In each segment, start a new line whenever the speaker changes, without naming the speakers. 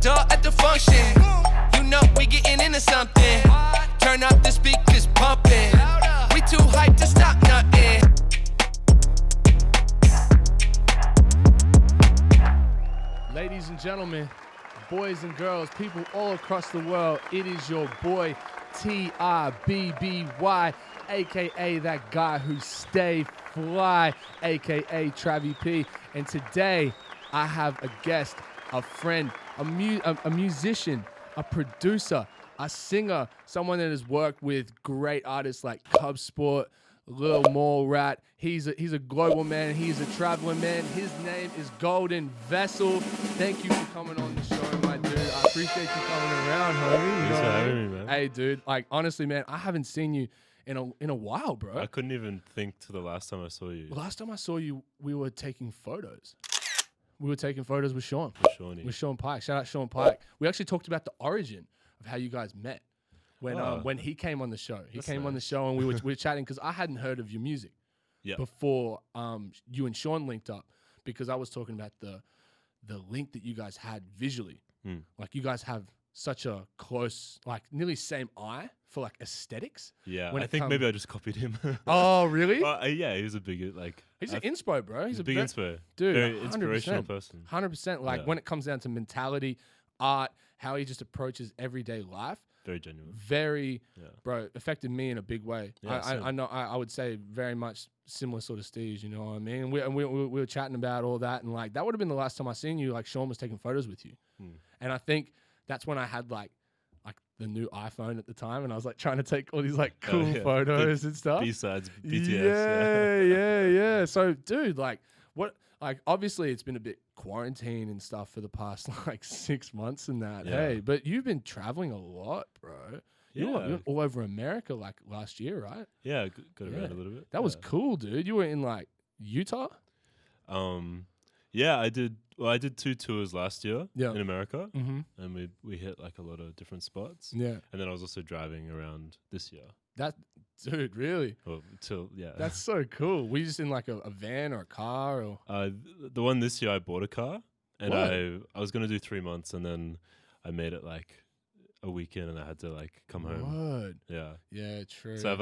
turned up at the function. You know we getting into something. Turn up the speakers pumping. We too hyped to stop nothing.
Ladies and gentlemen, boys and girls, people all across the world, it is your boy Tibby, aka that guy who stay fly, aka Travie P. And today I have a guest, a friend, a musician, a producer, a singer, someone that has worked with great artists like Cub Sport, Lil Mallrat. He's a global man. He's a traveling man. His name is Golden Vessel. Thank you for coming on the show, my dude. I appreciate you coming around, homie.
Thanks for having me, man.
Hey, dude. Like, honestly, man, I haven't seen you in a while, bro.
I couldn't even think to the last time I saw you.
Last time I saw you, we were taking photos. We were taking photos with Sean. With Sean Pike. Shout out Sean Pike. We actually talked about the origin of how you guys met. When he came on the show. He came on the show and we were chatting because I hadn't heard of your music before you and Sean linked up, because I was talking about the link that you guys had visually. Like, you guys have such a close, like, nearly same eye for like aesthetics.
Yeah, I think maybe I just copied him.
Oh, really?
Yeah, he was a big, like...
He's an inspo, bro. He's a
big inspo.
Dude,
very inspirational person.
100%. Like, when it comes down to mentality, art, how he just approaches everyday life.
Very genuine.
Bro, affected me in a big way.
Yeah,
I know. I would say very much similar sort of stage. You know what I mean? We were chatting about all that, and like that would have been the last time I seen you. Like, Sean was taking photos with you, and I think that's when I had like the new iPhone at the time, and I was like trying to take all these like cool photos and stuff.
B-sides, BTS.
Yeah. So, dude, like, what? Like, obviously, it's been a bit quarantine and stuff for the past like 6 months and that.
Yeah.
Hey, but you've been traveling a lot, bro. You were all over America like last year, right?
Yeah, got around a little bit.
That was cool, dude. You were in like Utah?
Yeah, I did. Well, I did 2 tours last year in America,
Mm-hmm.
and we hit like a lot of different spots.
Yeah.
And then I was also driving around this year.
Dude, really?
Well,
That's so cool. Were you just in like a van or a car or?
The one this year I bought a car, and I was gonna do 3 months, and then I made it like a weekend, and I had to like come home.
Word. Yeah, true.
So I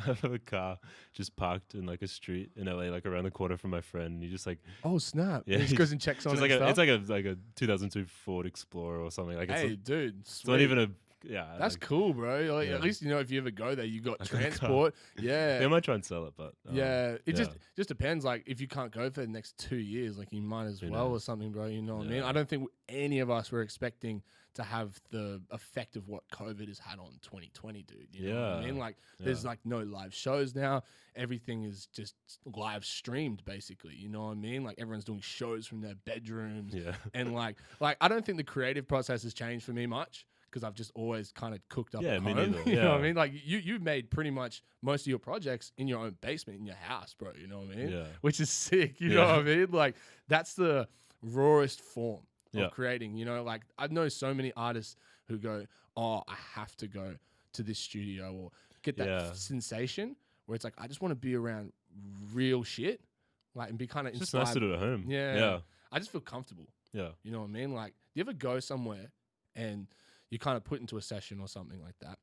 have a car just parked in like a street in LA, like around the corner from my friend. And you just like,
oh snap!
Yeah,
he just goes and checks on it.
It's like a 2002 Ford Explorer or something. Like,
hey, dude,
it's not even a. Yeah,
that's
like,
cool, bro. Like, at least, you know, if you ever go there, you got transport. Yeah,
I might try and sell it, but
it just depends. Like, if you can't go for the next 2 years, like, you might as well or something, bro. You know what I mean? I don't think any of us were expecting to have the effect of what COVID has had on 2020, dude. You know what I mean? Like, there's like no live shows now. Everything is just live streamed, basically. You know what I mean? Like, everyone's doing shows from their bedrooms. Yeah, and like I don't think the creative process has changed for me much, because I've just always kind of cooked up at home. You know what I mean? Like, you made pretty much most of your projects in your own basement, in your house, bro. You know what I mean? Yeah. Which is sick. You know what I mean? Like, that's the rawest form of creating. You know, like, I know so many artists who go, oh, I have to go to this studio or get that sensation where it's like, I just want to be around real shit, like, and be kind of inspired.
Just nice to do at home.
Yeah. I just feel comfortable.
Yeah.
You know what I mean? Like, do you ever go somewhere and you kind of put into a session or something like that,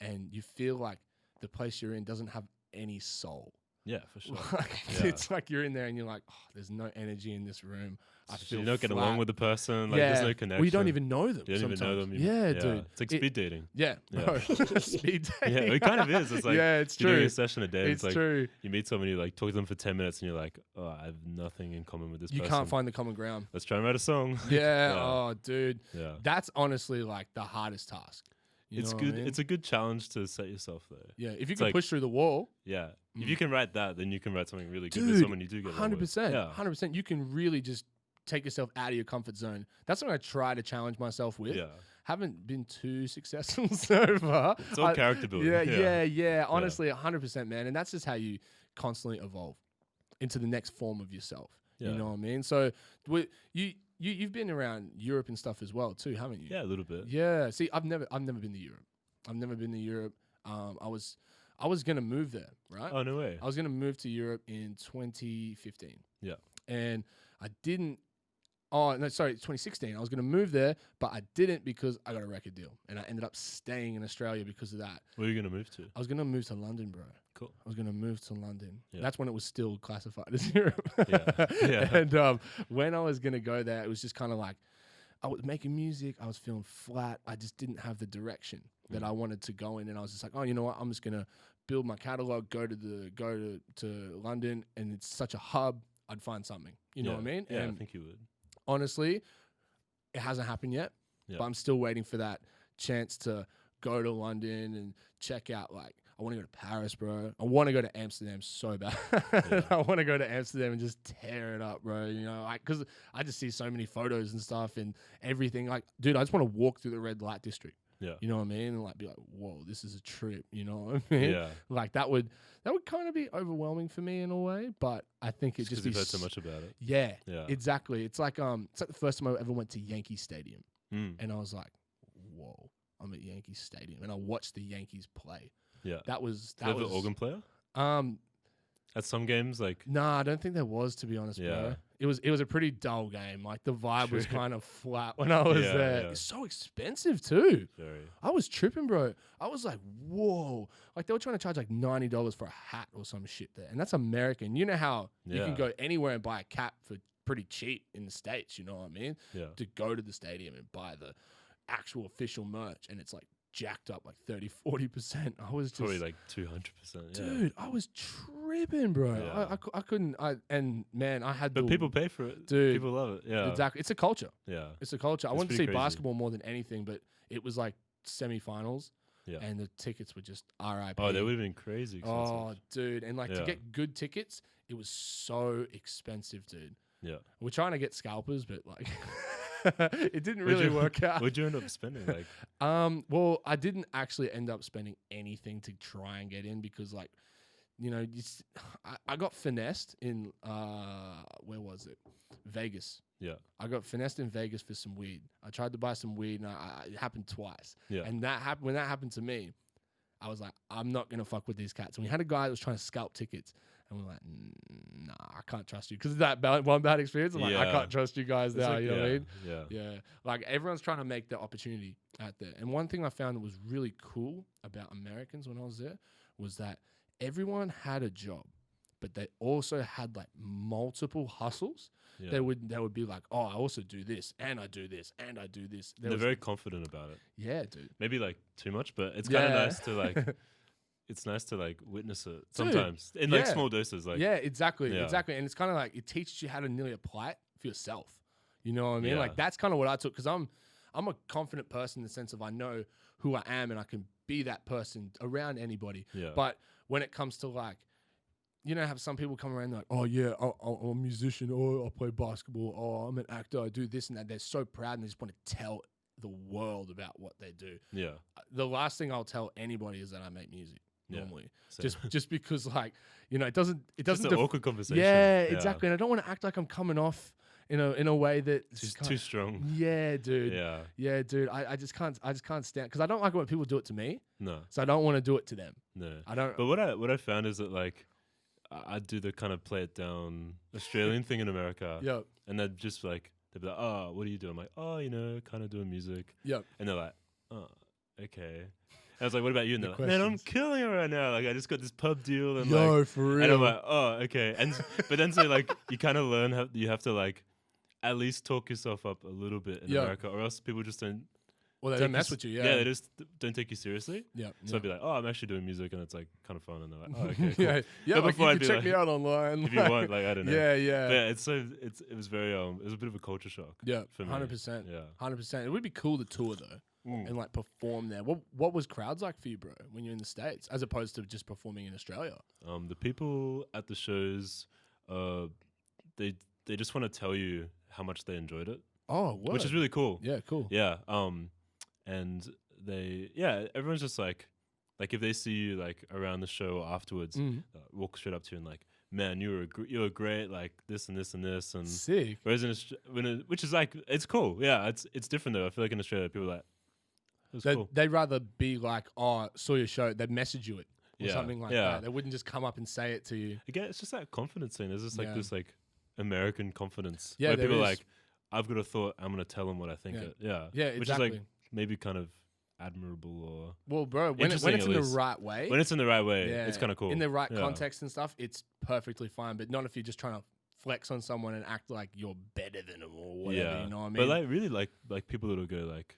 and you feel like the place you're in doesn't have any soul?
Yeah, for sure.
It's like you're in there and you're like, oh, there's no energy in this room. I feel
you don't get along with the person. Like, there's no connection.
Well, you don't even know them.
You don't even know them.
Dude.
It's like speed dating.
Yeah. Speed dating.
Yeah, it kind of is. It's like,
it's true.
You're doing a session a day.
It's like, true.
You meet someone, you like talk to them for 10 minutes, and you're like, oh, I have nothing in common with this person.
You can't find the common ground.
Let's try and write a song.
Oh, dude. Yeah. That's honestly like the hardest task.
It's good. I mean? It's a good challenge to set yourself there.
Yeah, if you can push through the wall.
Yeah, if you can write that, then you can write something really good with someone you do get
100%. 100%. You can really just take yourself out of your comfort zone. That's what I try to challenge myself with. Yeah, haven't been too successful so far.
It's all character building.
Yeah. Honestly, 100%, man. And that's just how you constantly evolve into the next form of yourself. Yeah. You know what I mean? So You've been around Europe and stuff as well too, haven't you?
Yeah, a little bit.
Yeah. See, I've never been to Europe. I was gonna move there, right?
Oh, no way.
I was gonna move to Europe in 2015.
Yeah.
And I didn't Oh, no, sorry, 2016. I was going to move there, but I didn't because I got a record deal. And I ended up staying in Australia because of that.
Where are you going to move to?
I was going to move to London, bro.
Cool.
I was going to move to London.
Yeah.
That's when it was still classified as Europe.
Yeah. Yeah.
And when I was going to go there, it was just kind of like, I was making music. I was feeling flat. I just didn't have the direction that I wanted to go in. And I was just like, oh, you know what? I'm just going to build my catalog, go to London. And it's such a hub. I'd find something. You know what I mean?
Yeah,
and
I think you would.
honestly, it hasn't happened yet, but I'm still waiting for that chance to go to London and check out. Like, I want to go to Paris, bro. I want to go to Amsterdam so bad. I want to go to Amsterdam and just tear it up, bro. You know, because I just see so many photos and stuff and everything. Like, dude, I just want to walk through the red light district.
Yeah.
You know what I mean? And like be like, whoa, this is a trip. You know what I mean?
Yeah.
Like that would kind of be overwhelming for me in a way, but I think it just be
you've heard so much about it.
Yeah.
Yeah.
Exactly. It's like the first time I ever went to Yankee Stadium, and I was like, whoa, I'm at Yankee Stadium, and I watched the Yankees play.
Yeah.
That was
Do you have an organ player? At some games, like
Nah, I don't think there was, to be honest, bro. It was a pretty dull game. Like the vibe was kind of flat when I was there.
Yeah.
It's so expensive too.
very.
I was tripping, bro. I was like, whoa. Like they were trying to charge like $90 for a hat or some shit there. And that's American. You know how you can go anywhere and buy a cap for pretty cheap in the States, you know what I mean?
Yeah.
To go to the stadium and buy the actual official merch, and it's like jacked up like 30-40%. I was just
Probably like 200%.
dude, I was tripping, bro.
Yeah.
I couldn't. And man, I had.
But people pay for it.
Dude,
People love it. Yeah.
Exactly. It's a culture.
Yeah.
It's a culture. I
It's
wanted to see
pretty crazy.
basketball more than anything, but it was like semifinals.
Yeah.
And the tickets were just RIP.
Oh, they would have been crazy expensive.
Oh, dude. And like to
Yeah.
get good tickets, it was so expensive, dude.
Yeah.
We're trying to get scalpers, but like it didn't really work out.
What'd you end up spending? Like,
Well, I didn't actually end up spending anything to try and get in because, like, you know, I got finessed in where was it? Vegas.
yeah.
I got finessed in Vegas for some weed. I tried to buy some weed, and it happened twice.
Yeah.
And when that happened to me, I was like, I'm not gonna fuck with these cats. And we had a guy that was trying to scalp tickets, and we're like, nah, I can't trust you because of that one bad experience. I'm like, I can't trust you guys now.
Like,
you know what I mean?
Yeah.
Yeah. Like everyone's trying to make the opportunity out there. And one thing I found that was really cool about Americans when I was there was that everyone had a job, but they also had like multiple hustles.
Yeah.
They would be like, oh, I also do this and I do this and I do this.
They're very confident about it.
Yeah, dude.
Maybe like too much, but it's kind of nice to like. It's nice to like witness it sometimes in like small doses. Like,
yeah, exactly.
Yeah.
And it's kind of like it teaches you how to nearly apply it for yourself. You know what I mean?
Yeah.
Like that's kind of what I took because I'm a confident person in the sense of I know who I am and I can be that person around anybody.
Yeah.
But when it comes to like, you know, have some people come around and like, oh yeah, I'm a musician, or I play basketball, or I'm an actor, I do this and that. They're so proud and they just want to tell the world about what they do.
Yeah.
The last thing I'll tell anybody is that I make music.
Yeah.
Normally,
Same.
just because like, you know, it doesn't
Just an awkward conversation.
yeah, exactly. And I don't want to act like I'm coming off in a way that
Too strong.
Yeah, dude.
Yeah.
Dude. I just can't stand because I don't like it when people do it to me.
No.
So I don't want to do it to them.
No.
I don't.
But what I found is that like I do the kind of play it down Australian thing in America.
Yep.
And they'd just like they'd be like, oh, what do you do? I'm like, oh, you know, kind of doing music.
Yep.
And they're like, oh, okay. And I was like, what about you? And
The
they're like, man, I'm
questions.
killing it right now. Like I just got this pub deal and
Yo,
like
for real.
and I'm like, oh, okay. And but then so like you kind of learn how you have to like at least talk yourself up a little bit in America, or else people just don't.
Well, they
take
don't mess
you
with you.
Yeah, they just don't take you seriously.
Yeah.
So I'd be like, oh, I'm actually doing music, and it's like kind of fun, and they're like, oh, okay, cool.
Yeah.
But
Like,
before
you
I'd
can
be
check
like,
me out online.
if you want, like I don't know.
Yeah.
But yeah, it was very it was a bit of a culture shock.
Yeah.
for me.
100%.
Yeah.
100%. It would be cool to tour though. And like perform there. What was crowds like for you, bro, when you're in the States, as opposed to just performing in Australia?
The people at the shows, they just want to tell you how much they enjoyed it,
Oh, word.
which is really cool.
Yeah, cool.
Yeah. And everyone's just like if they see you like around the show or afterwards, walk straight up to you and like, man, you were great, like this and this and this, and
Sick.
whereas which is like it's cool. Yeah, it's different though. I feel like in Australia, people are like, it was cool.
They'd rather be like, oh, saw your show. They'd message you it or
Yeah,
something like
yeah.
that. They wouldn't just come up and say it to you.
Again, it's just that confidence thing. There's just like
Yeah.
this like American confidence.
Yeah,
where
there
people are
is.
like, I've got a thought, I'm gonna tell them what I think.
Yeah,
Which
exactly.
is like maybe kind of admirable or
Well, bro, when it's
interesting,
in
at
the
least.
right way,
when it's in the right way, it's kind of cool.
in the right
Yeah.
context and stuff, it's perfectly fine. But not if you're just trying to flex on someone and act like you're better than them or whatever. You know what I mean?
But like really like people that'll go like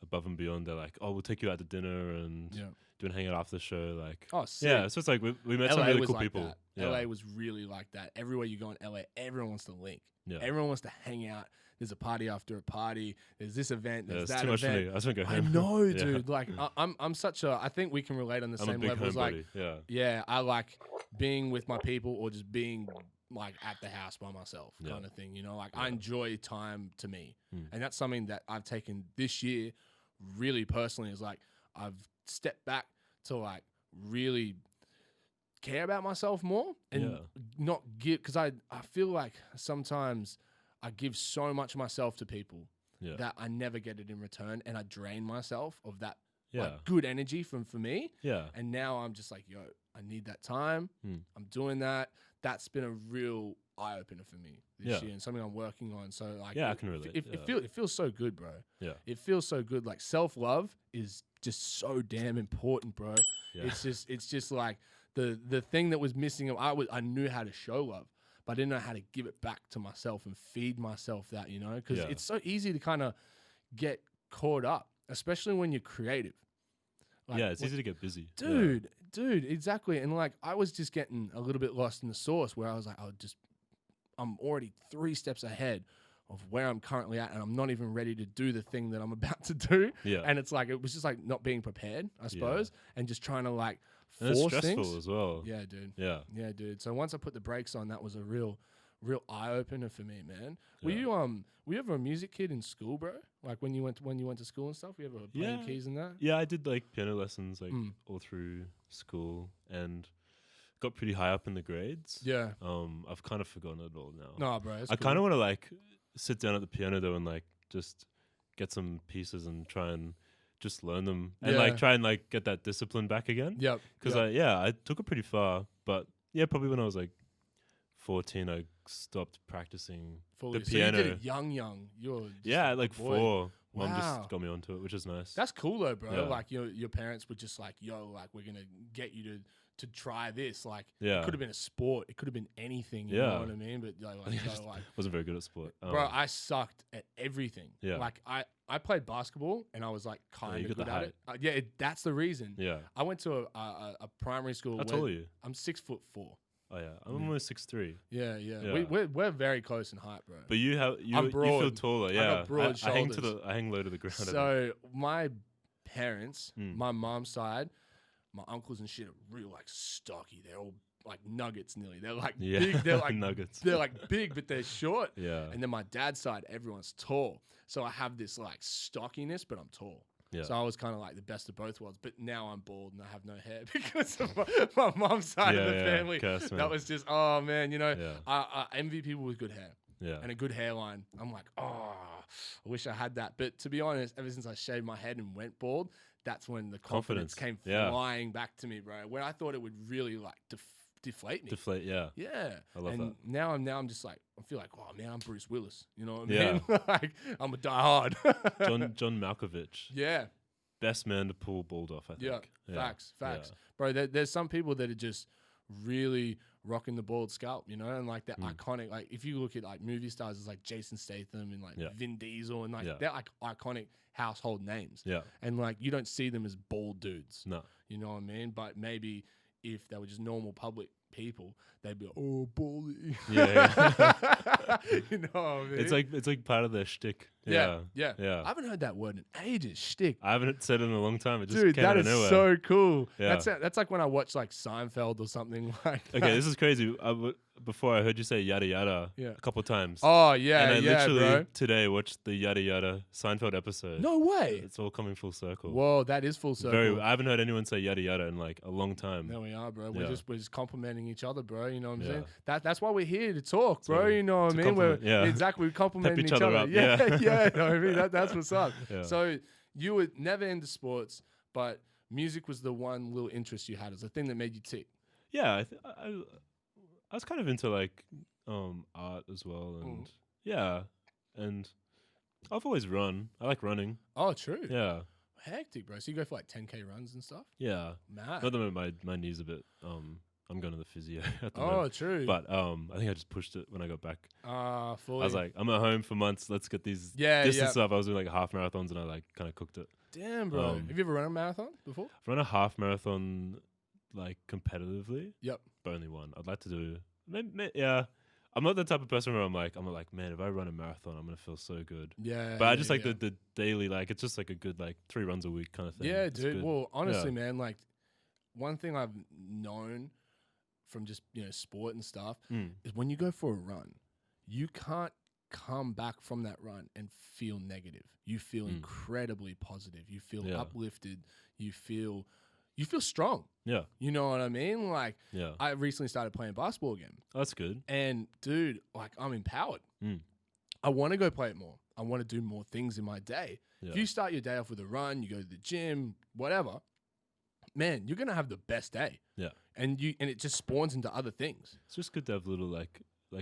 above and beyond. They're like, oh, we'll take you out to dinner and do an hangout after the show. Like,
oh, sick.
yeah. So it's like we met
LA
some really
was
cool
like
people.
that.
Yeah.
LA was really like that. Everywhere you go in LA, everyone wants to link.
Yeah.
Everyone wants to hang out. There's a party after a party. There's this event. There's
it's
that
too much for
event.
me. I just want to go
I
home.
know,
Yeah.
dude. Like I'm such a. I think we can relate on the
I'm a
same
big
levels.
homebody.
Like,
yeah.
I like being with my people or just being like at the house by myself, kind of thing. You know, like I enjoy time to me, and that's something that I've taken this year, really personally. Is like I've stepped back to like really care about myself more and not give, because I feel like sometimes I give so much of myself to people that I never get it in return, and I drain myself of that like, good energy for me.
Yeah.
And now I'm just like, yo, I need that time. I'm doing that. That's been a real eye opener for me this year, and something I'm working on. So like,
I can relate.
It feels so good, bro.
Yeah.
It feels so good. Like self-love is just so damn important, bro.
Yeah.
It's just like the thing that was missing. I knew how to show love, but I didn't know how to give it back to myself and feed myself that, you know, because it's so easy to kind of get caught up, especially when you're creative. Like,
it's easy to get busy.
Dude, exactly. And like, I was just getting a little bit lost in the sauce where I was like, I'm already 3 steps ahead of where I'm currently at, and I'm not even ready to do the thing that I'm about to do.
Yeah.
And it's like, it was just like not being prepared, I suppose, and just trying to like
And it's
force
stressful
things.
as well.
Yeah, dude.
Yeah.
Yeah, dude. So once I put the brakes on, that was a real eye opener for me, man. Were
Yeah.
you ever a music kid in school, bro? Like when you went to school and stuff, you ever playing keys and that?
Yeah, I did like piano lessons like all through school and got pretty high up in the grades.
Yeah.
I've kind of forgotten it all now.
No, bro.
I kind of want to like sit down at the piano though and like just get some pieces and try and just learn them and like try and like get that discipline back again.
Yep.
Because I took it pretty far, but yeah, probably when I was like 14, I stopped practicing
fully.
the piano.
So you did it young. You're just
At like
boy.
4. Mom
Wow.
just got me onto it, which is nice.
That's cool though, bro.
Yeah.
Like your parents were just like, yo, like we're gonna get you to try this. Like
Yeah.
it could have been a sport, it could have been anything. You know what I mean? But like
Wasn't very good at sport.
bro, I sucked at everything.
Yeah.
Like I played basketball and I was like kind
you
of
got
good
the
at it. That's the reason.
Yeah.
I went to a primary school.
How tall are you?
I'm 6'4".
Oh yeah, I'm almost 6'3".
Yeah.
Yeah.
We're very close in height, bro.
But you feel
broad.
taller.
I
Yeah,
got broad
I hang
shoulders.
I hang low to the ground. I think.
So my parents, my mom's side, my uncles and shit are real like stocky. They're all like nuggets nearly. They're like big. They're like
nuggets.
They're like big, but they're short.
Yeah.
And then my dad's side, everyone's tall. So I have this like stockiness, but I'm tall.
Yeah.
So I was kind of like the best of both worlds. But now I'm bald and I have no hair because of my mom's side of the family.
Curse, man.
That was just, oh man, you know,
Yeah.
I envy people with good hair.
Yeah.
And a good hairline. I'm like, oh, I wish I had that. But to be honest, ever since I shaved my head and went bald, that's when the confidence came flying back to me, bro. When I thought it would really like deflate me.
Deflate. Yeah.
Yeah.
I love that.
Now I'm just like, I feel like, oh man, I'm Bruce Willis. You know what I
Yeah.
mean? Like, I'm a die hard.
John Malkovich.
Yeah.
Best man to pull bald off, I think.
Yeah. Facts. Bro, there's some people that are just really rocking the bald scalp, you know, and like that iconic, like if you look at like movie stars, it's like Jason Statham and like Vin Diesel and like they're like iconic household names.
Yeah.
And like you don't see them as bald dudes.
No.
You know what I mean? But maybe if they were just normal public people, they'd be like, oh, baldy.
Yeah.
You know what I mean?
It's like part of their shtick.
Yeah.
Yeah.
I haven't heard that word in ages. Shtick.
I haven't said it in a long time. It just
Dude,
came
that
out
is
of nowhere.
so cool.
Yeah.
That's like when I watch like Seinfeld or something like that.
Okay, this is crazy. Before I heard you say yada yada
Yeah.
a couple times.
Oh, yeah,
and I
yeah,
literally
bro.
today watched the yada yada Seinfeld episode.
No way.
It's all coming full circle.
Whoa, that is full circle.
I haven't heard anyone say yada yada in like a long time.
There we are, bro.
Yeah.
We're just complimenting each other, bro. You know what I'm
Yeah.
saying? That's why we're here to talk, bro.
To-
You know what I
to
mean? We're
compliment, yeah.
exactly we're complimenting
Pep each other up,
Yeah,
yeah.
yeah. No, I mean that's what's up.
Yeah.
So you were never into sports, but music was the one little interest you had. It was the thing that made you tick.
Yeah, I was kind of into like art as well, and and I've always run. I like running.
Oh, true.
Yeah.
Hectic, bro. So you go for like 10K runs and stuff?
Yeah.
Mad.
Not that my knee's a bit. I'm going to the physio at the
Oh,
moment.
true.
But I think I just pushed it when I got back.
Fully.
I was like, I'm at home for months. Let's get these distance up. I was doing like half marathons and I like kind of cooked it.
Damn, bro. Have you ever run a marathon before?
I've run a half marathon like competitively.
Yep.
But only one. I'd like to do. Yeah. I'm not the type of person where I'm like, man, if I run a marathon, I'm gonna feel so good.
Yeah.
But I just like the daily, like it's just like a good like 3 runs a week kind of thing.
Yeah,
It's
dude.
good.
Well, honestly, man, like one thing I've known from just sport and stuff is when you go for a run, you can't come back from that run and feel negative. You feel incredibly positive. You feel uplifted. You feel strong.
Yeah.
You know what I mean? Like,
Yeah.
I recently started playing basketball again.
That's good.
And dude, like I'm empowered. I want to go play it more. I want to do more things in my day.
Yeah.
If you start your day off with a run, you go to the gym, whatever, man, you're gonna have the best day.
Yeah.
And it just spawns into other things.
It's just good to have little like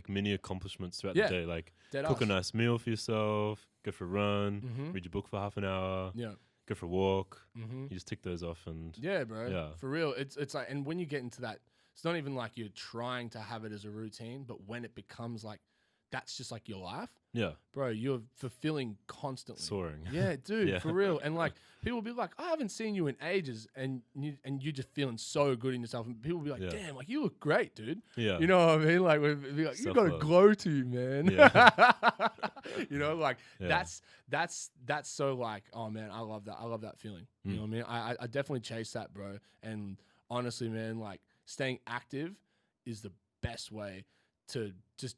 mini accomplishments throughout
Yeah.
the day. Like
Dead
cook a
ass.
nice meal for yourself, go for a run,
Mhm.
read your book for half an hour,
Yeah.
go for a walk.
Mm-hmm.
You just tick those off and
Yeah, bro.
Yeah.
For real. It's like, and when you get into that, it's not even like you're trying to have it as a routine, but when it becomes like, that's just like your life,
yeah,
bro, you're fulfilling constantly.
soaring.
Yeah, dude,
Yeah.
for real. And like, people will be like, I haven't seen you in ages, and you're just feeling so good in yourself. And people will be like,
Yeah.
damn, like you look great, dude.
Yeah.
You know what I mean? Like, we'd be like, you got a
Self-love.
glow to you, man.
Yeah.
You know, like
Yeah.
that's so like, oh man, I love that. I love that feeling. You know what I mean? I definitely chase that, bro. And honestly, man, like staying active is the best way to just,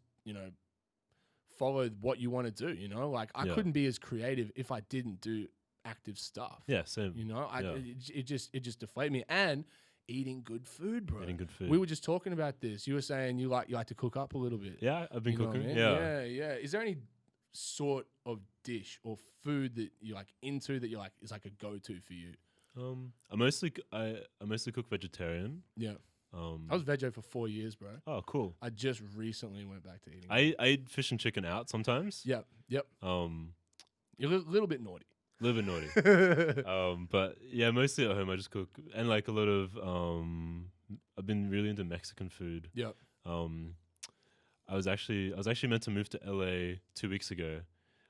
follow what you want to do, like I
Yeah.
couldn't be as creative if I didn't do active stuff.
Yeah, same. Yeah.
It just deflated me. And eating good food, bro.
Eating good food.
We were just talking about this. You were saying you like to cook up a little bit.
Yeah, I've been
You know what I
cooking.
mean?
Yeah.
Yeah. Is there any sort of dish or food that you're like into that you're like is like a go-to for you?
I mostly cook vegetarian.
Yeah. I was veggie for 4 years, bro.
Oh, cool.
I just recently went back to eating.
I eat fish and chicken out sometimes.
Yep.
You're
You're a little bit naughty.
a little bit naughty. But yeah, mostly at home I just cook and like a lot of I've been really into Mexican food.
Yep.
I was actually meant to move to LA 2 weeks ago.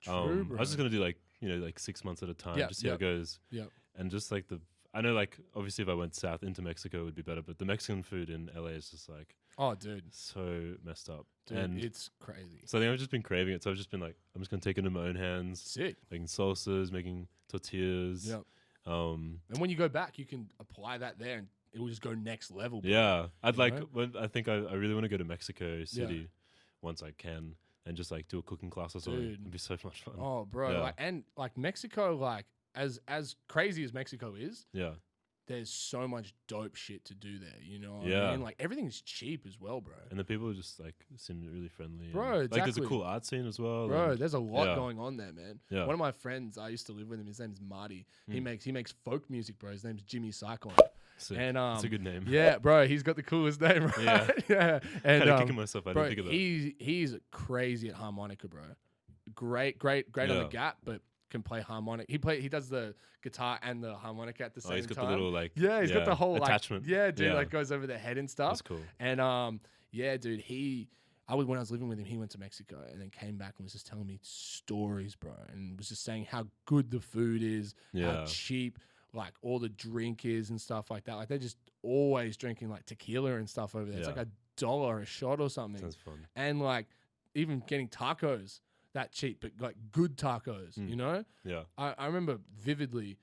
True, bro.
I was just gonna do like 6 months at a time, just see how it goes.
Yep.
And just like I know like obviously if I went south into Mexico it would be better, but the Mexican food in LA is just like
Oh, dude.
so messed up.
Dude,
And
it's crazy.
so I think I've just been craving it. So I've just been like, I'm just gonna take it into my own hands,
Sick.
making salsas, making tortillas.
Yep.
Um,
And when you go back, you can apply that there, and it will just go next level. Bro.
yeah, I'd
You
like.
know?
I think I really want to go to Mexico City once I can, and just like do a cooking class or something.
Dude.
It'd be so much fun.
Oh, bro.
Yeah.
Like Mexico, like as crazy as Mexico is,
Yeah,
there's so much dope shit to do there. You know what I
Yeah.
mean? Like everything's cheap as well, bro.
and the people just like seem really friendly.
Bro,
and, like there's a
exactly.
cool art scene as well.
Bro,
and-
there's a lot
yeah.
going on there, man.
Yeah.
One of my friends, I used to live with him. His name's Marty. He makes folk music, bro. His name's Jimmy Cyclone.
sick.
And
it's a good name.
yeah, bro, he's got the coolest name, right?
Yeah.
yeah. And
Kind of kicking myself. I
bro,
didn't think of that.
he's crazy at harmonica, bro. Great on the
Yeah.
gap, but can play harmonic. He does the guitar and the harmonica at the same
Oh, he's got
time.
the little like
yeah, he's got the whole
attachment.
Like, yeah, dude,
Yeah.
like goes over the head and stuff.
That's cool.
And yeah, dude, when I was living with him, he went to Mexico and then came back and was just telling me stories, bro, and was just saying how good the food is, how
Yeah.
cheap like all the drink is and stuff like that. Like they're just always drinking like tequila and stuff over there. It's
Yeah.
like $1 a shot or something.
Sounds fun.
And like even getting tacos that cheap, but like good tacos, you know?
Yeah.
I remember vividly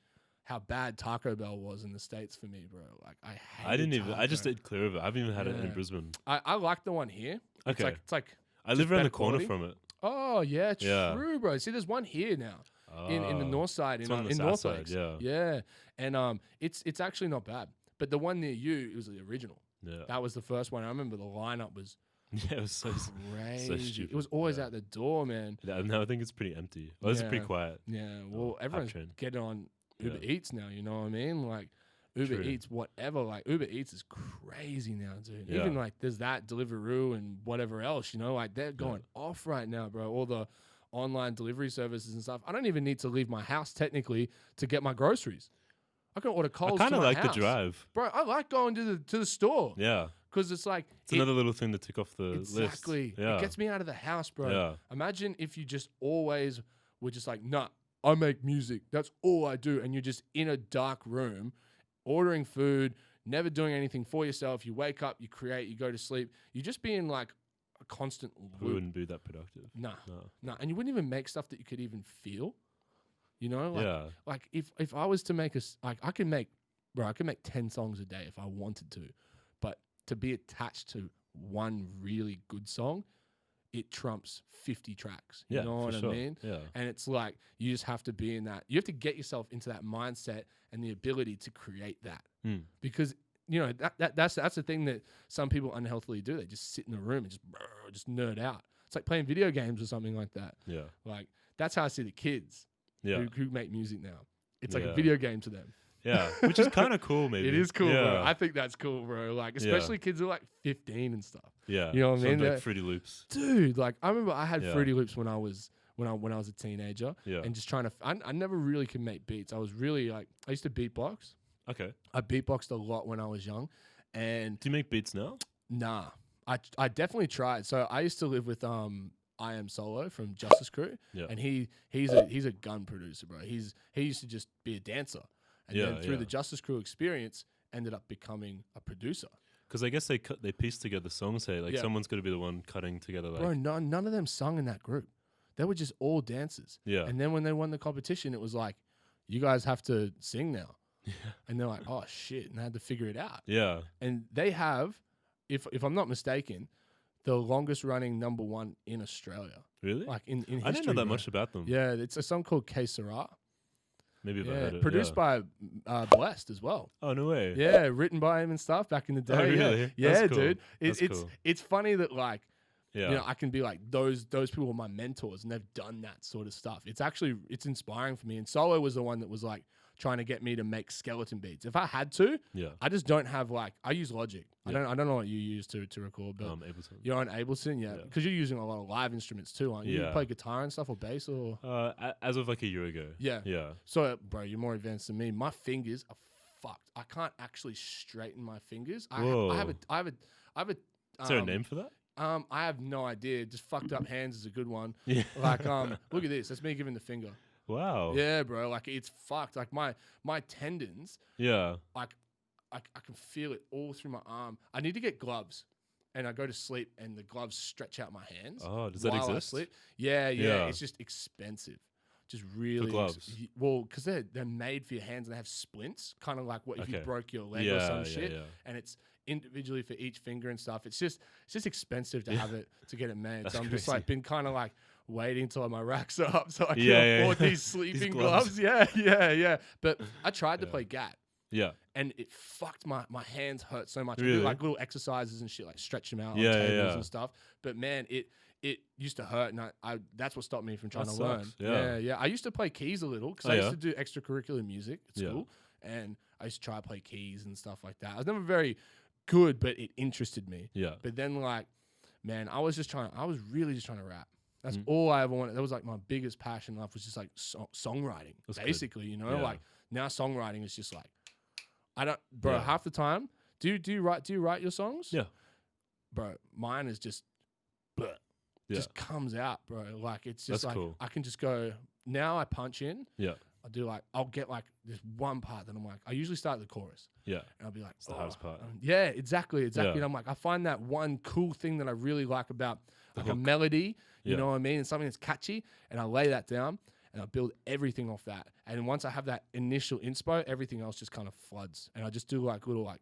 how bad Taco Bell was in the States for me, bro. Like
I didn't even. I
taco.
just stayed clear of it. I haven't even had it in
Yeah.
Brisbane.
I like the one here.
Okay.
It's like
I live
just
around the
better
corner
quality.
from it.
oh yeah,
Yeah.
true, bro. See, there's one here now in the north side
it's
in
on the
in
south
North
side,
Lakes.
yeah.
Yeah. And it's actually not bad. But the one near you, it was the original.
Yeah.
That was the first one. I remember the lineup was
Yeah, it was so
crazy.
stupid.
It was always
Yeah.
out the door, man.
Yeah, no, I think it's pretty empty. Well, it's pretty
Yeah.
quiet.
Yeah. Well,
hype
everyone's
train.
getting on Uber
Yeah.
Eats now. You know what I mean? Like Uber
True.
Eats, whatever. Like Uber Eats is crazy now, dude.
Yeah.
Even like there's that Deliveroo and whatever else. You know, like they're going off right now, bro. online delivery services and stuff, I don't even need to leave my house technically to get my groceries. I can order Coles.
I kind
to
of
my
like
house.
the drive.
Bro. I like going to the store.
Yeah.
Because it's like
It's another little thing to tick off the list.
exactly.
Yeah.
It gets me out of the house, bro.
Yeah.
Imagine if you just always were just like, nah, I make music. That's all I do. And you're just in a dark room, ordering food, never doing anything for yourself. You wake up, you create, you go to sleep. You just be in like a constant
We
loop.
wouldn't be that productive.
Nah.
No.
And you wouldn't even make stuff that you could even feel. You know, like,
Yeah.
like if I was to make I can make 10 songs a day if I wanted to, but to be attached to one really good song, it trumps 50 tracks. You
Yeah,
know
for
what
sure.
I mean?
Yeah.
And it's like you just have to be in that. You have to get yourself into that mindset and the ability to create that, because you know that's the thing that some people unhealthily do. They just sit in a room and just nerd out. It's like playing video games or something like that.
Yeah.
Like that's how I see the kids
Yeah.
who make music now. It's like a
Yeah.
video game to them.
Yeah. Which is kind of cool, maybe.
It is cool,
yeah.
bro. I think that's cool, bro. Like, especially kids who are like 15 and stuff.
Yeah.
You know what I mean?
Like Fruity Loops.
Dude, like I remember I had
Yeah.
Fruity Loops when I was a teenager,
Yeah.
and just trying to. I never really could make beats. I was really like I used to beatbox.
Okay.
I beatboxed a lot when I was young, and
Do you make beats now?
nah, I definitely tried. So I used to live with I Am Solo from Justice Crew,
Yeah.
and he's a gun producer, bro. He used to just be a dancer, and then through
Yeah.
the Justice Crew experience, ended up becoming a producer.
Because I guess they piece together songs here. Like
Yeah.
someone's got to be the one cutting together. Like
Bro, none of them sung in that group. They were just all dancers.
Yeah.
And then when they won the competition, it was like, you guys have to sing now. And they're like, oh shit, and they had to figure it out.
Yeah.
And they have, if I'm not mistaken, the longest running number one in Australia.
Really?
Like in history.
I didn't know that
bro.
much about them.
Yeah, it's a song called Que Sera.
Maybe if I
Yeah,
heard it.
produced by Blessed as well.
Oh, no way.
Yeah, written by him and stuff back in the day.
Oh,
Yeah.
really?
Yeah,
That's cool.
dude.
That's
It's
cool.
it's funny that like
Yeah.
you know I can be like those people are my mentors and they've done that sort of stuff. It's inspiring for me. And Solo was the one that was like trying to get me to make skeleton beats. If I had to,
Yeah.
I just don't have like I use Logic.
Yeah.
I don't know what you use to record, but
Ableton.
you're on Ableton, yeah,
Yeah.
because you're using a lot of live instruments too, aren't you? You
Yeah.
play guitar and stuff or bass or
As of like a year ago.
yeah.
Yeah.
So, bro, you're more advanced than me. My fingers are fucked. I can't actually straighten my fingers. I have a.
Is there a name for that?
I have no idea. Just fucked up hands is a good one.
Yeah.
Like, look at this. That's me giving the finger.
Wow.
Yeah, bro. Like, it's fucked. Like my tendons.
Yeah.
Like, I can feel it all through my arm. I need to get gloves. And I go to sleep, and the gloves stretch out my hands.
Oh, does that
while I
exist?
sleep. Yeah.
Yeah.
It's just expensive. Just really
gloves?
Well, because they're made for your hands and they have splints, kind of like what if you
Okay.
broke your leg or some
Yeah,
shit.
yeah.
And it's individually for each finger and stuff. It's just expensive to have it to get it made.
That's
so I'm just
crazy.
like been kind of like waiting till my racks are up so I can
Yeah,
afford
yeah.
these sleeping
gloves.
gloves. Yeah. But I tried to play GAT.
Yeah.
And it fucked my hands hurt so much. I
Really?
do like little exercises and shit, like stretch them out
Yeah,
on tables
yeah.
and stuff. But man, it used to hurt, and I that's what stopped me from trying
That
to learn.
sucks, yeah.
Yeah. I used to play keys a little because
Oh,
I used
yeah?
to do extracurricular music at
Yeah.
school, and I used to try to play keys and stuff like that. I was never very good, but it interested me.
Yeah.
But then, like, man, I was really just trying to rap. That's
Mm.
all I ever wanted. That was like my biggest passion in life was just like songwriting,
That's good.
basically. You know,
Yeah.
like now songwriting is just like I don't, bro.
Yeah.
Half the time, do you write your songs?
Yeah.
Bro, mine is just, bleh,
Yeah.
just comes out, bro. Like it's just
That's
like
cool.
I can just go. Now I punch in.
Yeah.
I'll get like this one part that I'm like. I usually start the chorus.
Yeah.
And I'll be like,
It's the hardest part.
Yeah, exactly.
Yeah.
And I'm like, I find that one cool thing that I really like about like a
hook.
melody, you
Yeah.
know what I mean? And something that's catchy, and I lay that down and I build everything off that. And once I have that initial inspo, everything else just kind of floods. And I just do like little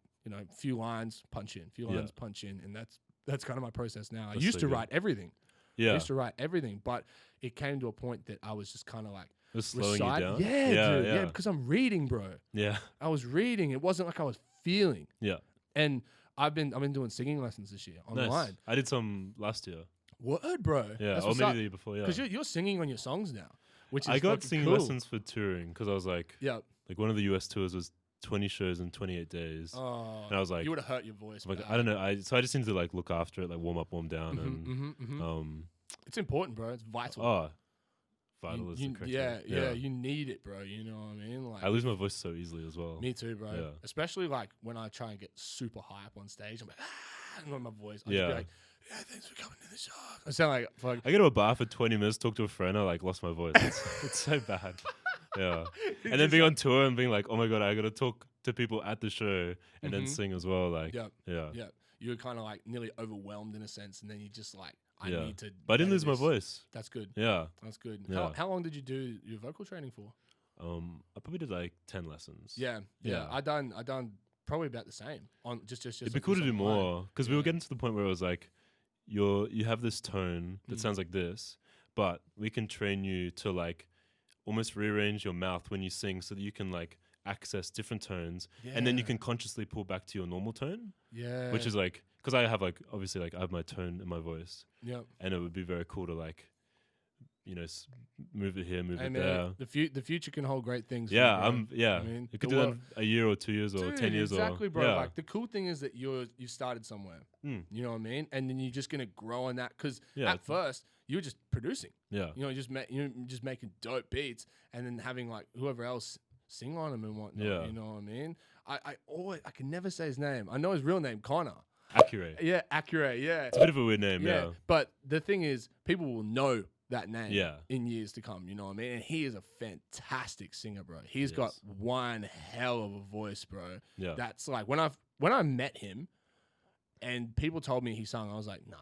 few lines, punch in, few
Yeah.
lines, punch in. And that's kind of my process now. I
That's
used
so
to
good.
write everything. I
Yeah.
used to write everything, but it came to a point that I was just kind of like,
It was slowing you
recite.
down.
Yeah, dude. Yeah, because I'm reading, bro.
Yeah.
I was reading. It wasn't like I was feeling.
Yeah.
And I've been doing singing lessons this year online.
Nice. I did some last year.
Word, bro.
Yeah.
That's
Or
what's
maybe
up.
the year before. Yeah.
Because you're singing on your songs now, which is
I got
fucking
singing
cool.
lessons for touring because I was like,
Yeah.
like one of the US tours was 20 shows in 28 days.
Oh,
And I was like,
you would have hurt your voice.
like
bad.
I don't know. So I just need to like look after it, like warm up, warm down,
Mhm,
and
It's important, bro. It's vital.
oh, vital is the correct
yeah, you need it, bro. You know what I mean? Like
I lose my voice so easily as well.
me too, bro.
Yeah.
Especially like when I try and get super hype on stage, I'm like, and on my voice, I
Yeah.
just be like, yeah, thanks for coming to the show. I sound like fuck.
I go to a bar for 20 minutes, talk to a friend, I like lost my voice. It's so bad. Yeah. And then being on tour and being like, oh my God, I got to talk to people at the show and then sing as well. Like,
Yep.
yeah.
Yeah, you were kind of like nearly overwhelmed in a sense, and then you just like, I
Yeah.
need to.
But I didn't
nail
lose my
this.
voice.
That's good.
Yeah.
That's good.
Yeah.
How long did you do your vocal training for?
I probably did like 10 lessons.
Yeah.
Yeah.
I done probably about the same. On just.
It'd be cool to do more because we were getting to the point where it was like, you have this tone that sounds like this, but we can train you to like almost rearrange your mouth when you sing so that you can like access different tones and then you can consciously pull back to your normal tone.
Yeah.
Which is like, because I have like, obviously like I have my tone in my voice.
Yeah.
And it would be very cool to like, you know, move it here, move
Hey
it
man,
there.
the future can hold great things.
Yeah,
for you, bro.
yeah.
I mean,
you could
the
do that
world-
in a year or 2 years or
Dude,
10 years
exactly,
or
bro.
yeah.
Like the cool thing is that you started somewhere. You know what I mean? And then you're just gonna grow on that because at first you were just producing.
Yeah.
You know, you're just making dope beats and then having like whoever else sing on them and whatnot.
Yeah.
You know what I mean? I can never say his name. I know his real name, Connor.
Accurate.
Yeah, Accurate. Yeah.
It's a bit of a weird name, yeah.
But the thing is, people will know that name
Yeah.
in years to come. You know what I mean? And he is a fantastic singer, bro. He's got one hell of a voice, bro.
Yeah.
That's like when I met him and people told me he sung, I was like, nah.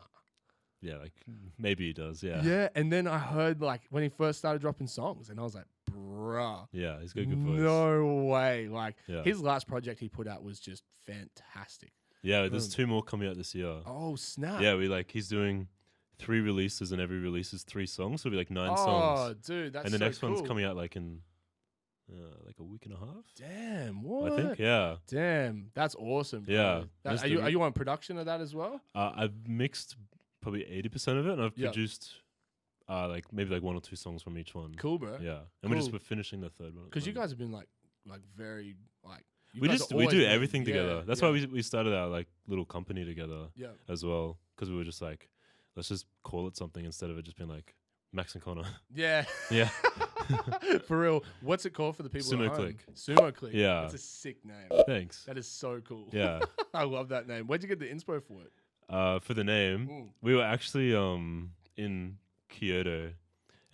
Yeah, like maybe he does, yeah.
Yeah, and then I heard like when he first started dropping songs and I was like, bruh.
Yeah, he's got a good voice.
No way. Like
Yeah.
his last project he put out was just fantastic.
Yeah, there's 2 more coming out this year.
Oh, snap.
Yeah, he's doing 3 releases and every release is 3 songs. So it'll be like 9
Oh,
songs.
dude, that's
And the
so
next one's
cool.
coming out like in like a week and a half.
Damn, what?
I think, yeah.
Damn, that's awesome. Bro.
Yeah.
Are you on production of that as well?
I've mixed probably 80% of it and I've
Yep.
produced like maybe like 1 or 2 songs from each one.
Cool, bro.
Yeah. And
Cool.
we're finishing the 3rd one.
Because you guys have been like very like. you
we
guys
just
have
we
always
do
been-
everything together.
yeah,
That's
yeah,
why we started our like little company together
Yeah.
as well, because we were just like, let's just call it something instead of it just being like Max and Connor.
Yeah.
Yeah.
For real. What's it called for the people
Sumo
at home?
Click.
Sumo Click.
Yeah.
That's a sick name.
Thanks.
That is so cool.
Yeah.
I love that name. Where'd you get the inspo for it?
For the name,
Mm.
we were actually in Kyoto,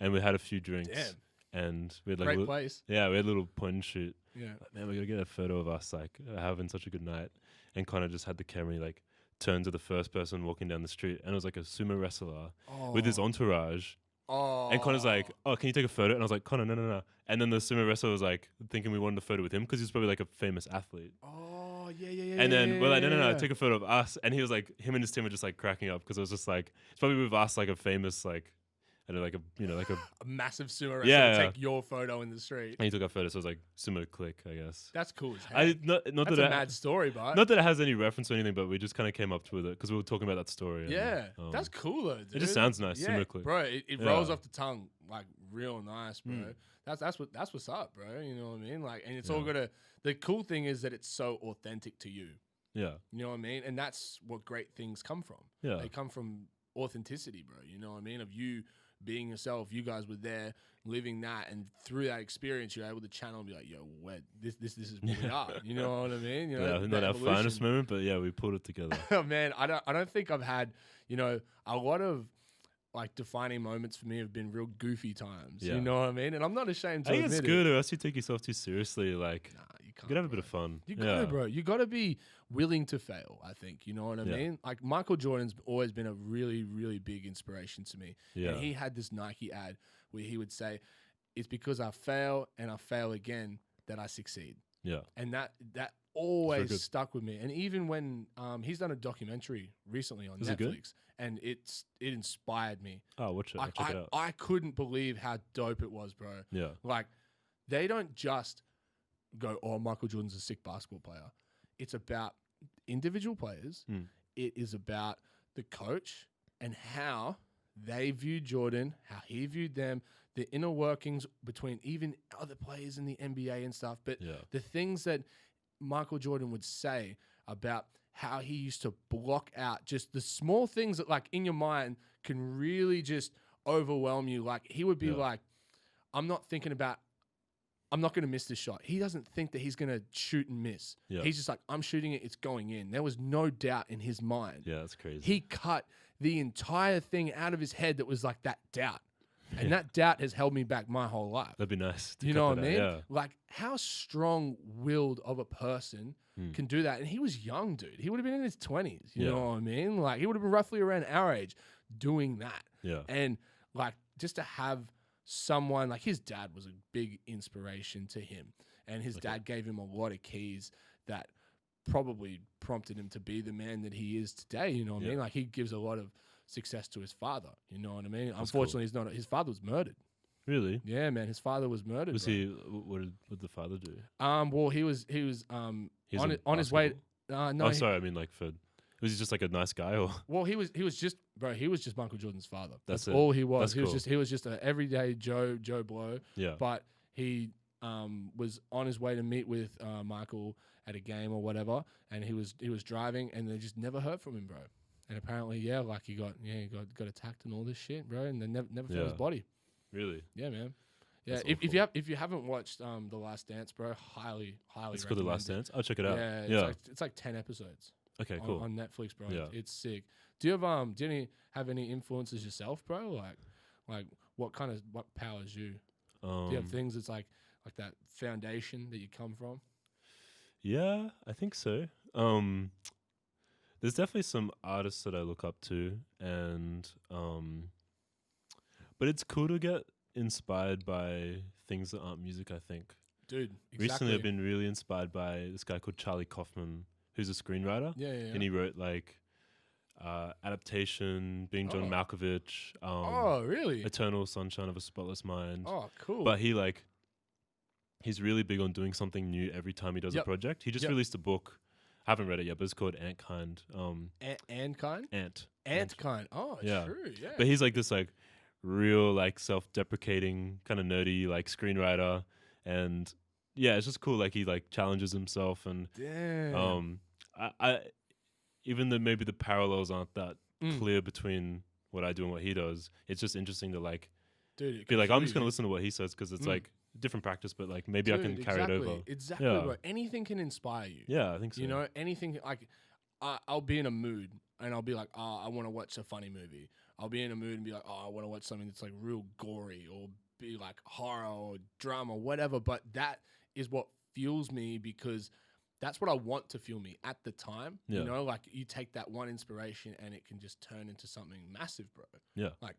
and we had a few drinks.
Damn.
And we had like
Great place.
we had a little point and shoot.
Yeah.
Like, man, we gotta get a photo of us like having such a good night. And Connor just had the camera like turn to the first person walking down the street, and it was like a sumo wrestler with his entourage.
Oh.
And Connor's like, "Oh, can you take a photo?" And I was like, "Connor, no." And then the sumo wrestler was like thinking we wanted a photo with him because he's probably like a famous athlete.
Oh, yeah.
And then we're like, no,
yeah.
take a photo of us. And he was like, him and his team were just like cracking up because it was just like, it's probably with us like a famous like, I don't know, like a, you know, like a,
A massive sumo wrestler
Yeah,
to
yeah.
take your photo in the street.
and he took our photo, so it was like Sumo Click, I guess.
That's cool as hell.
Not
That's
that
a
it,
mad story, but
not that it has any reference or anything, but we just kind of came up with it because we were talking about that story. and,
yeah, that's cool though, dude.
It just sounds nice,
yeah,
Sumo Click.
bro. It
Yeah.
rolls off the tongue like real nice, bro.
Mm.
That's what's up, bro. You know what I mean? Like, and it's
Yeah.
all gotta. The cool thing is that it's so authentic to you.
Yeah,
You know what I mean? And that's what great things come from.
yeah,
They come from authenticity, bro. You know what I mean? Of you being yourself. You guys were there living that, and through that experience, you're able to channel and be like, "Yo, this is what we are." You know what I mean? You know,
yeah.
that
Not our
evolution.
finest moment, but yeah, we pulled it together.
Oh, man, I don't think I've had, you know, a lot of like defining moments for me have been real goofy times.
Yeah.
You know what I mean? And I'm not ashamed to
I think
admit
it's good, or else you take yourself too seriously. Like,
Nah, you
you
can't.
could have a
bro.
bit of fun.
You
yeah.
gotta, bro. You gotta be willing to fail. I think. You know what I
Yeah.
mean? Like Michael Jordan's always been a really, really big inspiration to me.
Yeah.
And he had this Nike ad where he would say, "It's because I fail and I fail again that I succeed."
Yeah.
And that
good.
always stuck with me. And even when he's done a documentary recently on
Is it good?
Netflix, and it inspired me.
Oh, watch it. I'll check it out.
I couldn't believe how dope it was, bro.
Yeah.
Like, they don't just go, "Oh, Michael Jordan's a sick basketball player." It's about individual players.
Mm.
It is about the coach and how they viewed Jordan, how he viewed them, the inner workings between even other players in the NBA and stuff. But
Yeah.
the things that Michael Jordan would say about how he used to block out just the small things that, like, in your mind can really just overwhelm you. Like, he would be
Yeah.
like, I'm not thinking about, I'm not going to miss this shot. He doesn't think that he's going to shoot and miss.
Yeah.
He's just like, I'm shooting it, it's going in. There was no doubt in his mind.
Yeah, that's crazy.
He cut the entire thing out of his head that was like that doubt. And that doubt has held me back my whole life.
That'd be nice. To
You
cut
know what I
that out,
mean?
Yeah.
Like, how strong-willed of a person can do that? And he was young, dude. He would have been in his 20s. You
Yeah.
know what I mean? Like, he would have been roughly around our age doing that.
Yeah.
And, like, just to have someone, like, his dad was a big inspiration to him. And his dad gave him a lot of keys that probably prompted him to be the man that he is today. You know what I mean? Like, he gives a lot of success to his father. You know what I mean? Unfortunately, he's not. His father was murdered.
Really?
Yeah, man. His father was murdered.
Was
bro.
he? What did the father do?
Well, he was
He's
on
in
his way.
basketball?
No,
Oh, sorry. I mean, like, was he just like a nice guy or?
well, he was just Michael Jordan's father.
That's it.
all he was.
That's
He was just an everyday Joe Blow.
Yeah.
But he was on his way to meet with Michael at a game or whatever, and he was driving, and they just never heard from him, bro. And apparently, he got attacked and all this shit, bro, and they never found his body.
Really?
Yeah, man. Yeah,
That's
if you haven't watched The Last Dance, bro, highly
It's called The Last
recommend it.
Dance. I'll check it out.
Yeah, it's like 10 episodes.
Okay. Cool.
On Netflix, bro.
Yeah.
It's sick. Do you have any influences yourself, bro? Like what powers you? Do you have things that's like that foundation that you come from?
Yeah, I think so. There's definitely some artists that I look up to, and but it's cool to get inspired by things that aren't music, I think.
Dude, exactly.
Recently I've been really inspired by this guy called Charlie Kaufman, who's a screenwriter.
Yeah.
And he wrote like Adaptation, Being John Malkovich,
Oh, really?
Eternal Sunshine of a Spotless Mind.
Oh, cool.
But he's really big on doing something new every time he does a project. He just released a book. I haven't read it yet, but it's called Antkind.
Antkind? Antkind. Oh,
Yeah.
true. Yeah.
But he's like this like real like self-deprecating kind of nerdy like screenwriter, and yeah, it's just cool. Like he like challenges himself, and
Damn.
I even though maybe the parallels aren't that clear between what I do and what he does, it's just interesting to like
Dude,
be like, I'm just gonna listen to what he says because it's like different practice, but like maybe I can carry it over.
Exactly,
Yeah.
bro. Anything can inspire you.
Yeah, I think so.
You know, anything like I'll be in a mood and I'll be like, I want to watch a funny movie. I'll be in a mood and be like, I want to watch something that's like real gory or be like horror or drama, whatever. But that is what fuels me because that's what I want to fuel me at the time.
Yeah.
You know, like you take that one inspiration and it can just turn into something massive, bro.
Yeah.
Like,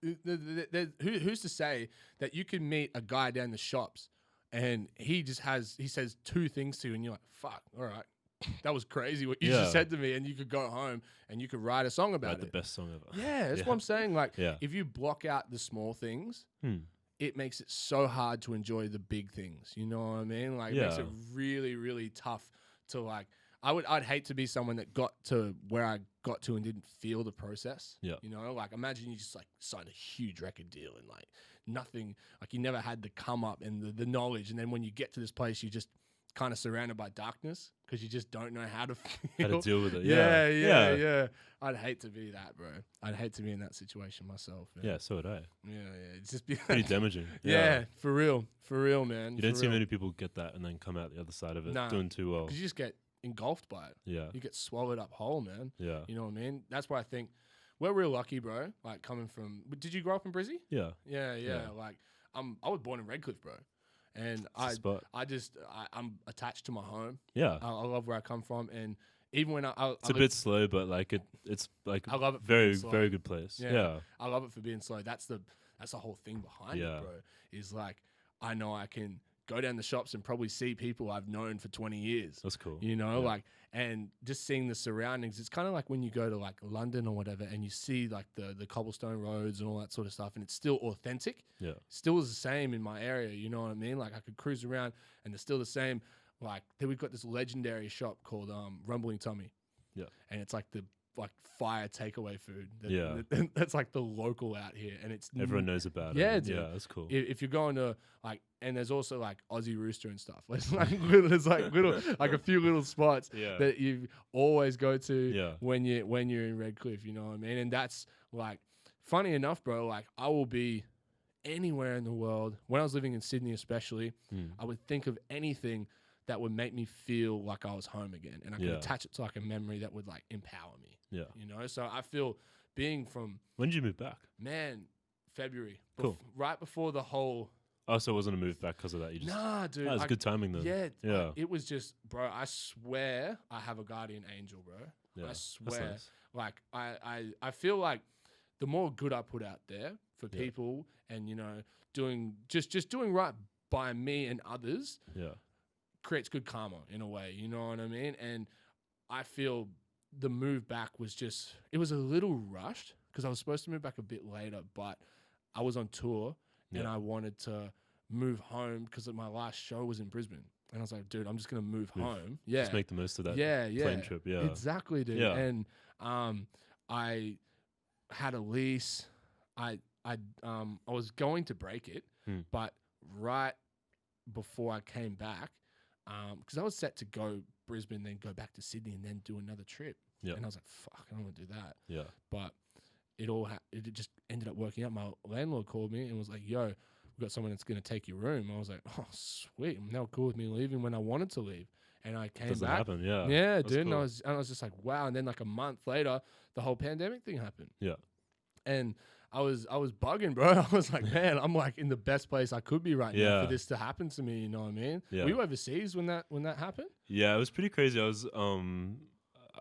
who's to say that you can meet a guy down the shops and he says two things to you and you're like, fuck, all right. That was crazy what you just said to me, and you could go home and you could write a song about it.
The best song ever.
Yeah, that's what I'm saying. Like,
Yeah.
if you block out the small things, it makes it so hard to enjoy the big things. You know what I mean? Like, it makes it really, really tough to like. I'd hate to be someone that got to where I got to and didn't feel the process.
Yeah.
You know, like imagine you just like signed a huge record deal and like nothing, like you never had the come up and the knowledge, and then when you get to this place, you just kind of surrounded by darkness because you just don't know how to feel.
How to deal with it.
Yeah. I'd hate to be that, bro. I'd hate to be in that situation myself. Man.
Yeah, so would I.
Yeah. It's just be
Pretty damaging.
Yeah, for real, man.
You don't see many people get that and then come out the other side of it doing too well.
Because you just get engulfed by it.
Yeah.
You get swallowed up whole, man.
Yeah.
You know what I mean? That's why I think we're real lucky, bro. Like coming from. Did you grow up in Brizzy?
Yeah.
Yeah. Like I was born in Redcliffe, bro. And I'm attached to my home.
Yeah.
I love where I come from, and even when
it's a bit slow, but like it's like
I love it.
Very good place. Yeah.
I love it for being slow. That's the whole thing behind it, bro. Is like I know I can go down the shops and probably see people I've known for 20 years.
That's cool.
You know, like, and just seeing the surroundings. It's kind of like when you go to like London or whatever and you see like the cobblestone roads and all that sort of stuff, and it's still authentic.
Yeah.
Still is the same in my area. You know what I mean? Like I could cruise around and they're still the same. Like then we've got this legendary shop called Rumbling Tommy.
Yeah.
And it's like the fire takeaway food. That's like the local out here, and it's
everyone knows about it.
Yeah, dude.
Yeah, that's cool.
If you're going to like, and there's also like Aussie Rooster and stuff. There's like little like a few little spots that you always go to when you're in Redcliffe. You know what I mean? And that's like funny enough, bro. Like I will be anywhere in the world, when I was living in Sydney especially, I would think of anything that would make me feel like I was home again. And I could attach it to like a memory that would like empower me. Yeah. You know, so I feel being from...
When did you move back?
Man, February.
Cool.
Right before the whole...
Oh, so it wasn't a move back because of that? You just...
Nah, dude.
That was good timing then.
Yeah. It was just, bro, I swear I have a guardian angel, bro.
Yeah,
I swear.
nice.
Like, I feel like the more good I put out there for people and, you know, doing just doing right by me and others creates good karma in a way, you know what I mean? And I feel the move back was just, it was a little rushed because I was supposed to move back a bit later, but I was on tour and I wanted to move home because my last show was in Brisbane. And I was like, dude, I'm just going to move home. Yeah.
Just make the most of that plane trip. Yeah.
Exactly, dude.
Yeah.
And I had a lease. I was going to break it, but right before I came back, because I was set to go Brisbane, then go back to Sydney and then do another trip. Yeah. And I was like, fuck, I don't want to do that. Yeah. But it just ended up working out. My landlord called me and was like, yo, we've got someone that's going to take your room. I was like, oh, sweet. And they were cool with me leaving when I wanted to leave. And I came back.
Happen, yeah.
Yeah,
that's
dude.
Cool.
And I was just like, wow. And then like a month later, the whole pandemic thing happened. Yeah. And I was bugging, bro. I was like, man, I'm like in the best place I could be right now for this to happen to me. You know what I mean? Yeah. Were you overseas when that happened?
Yeah, it was pretty crazy. I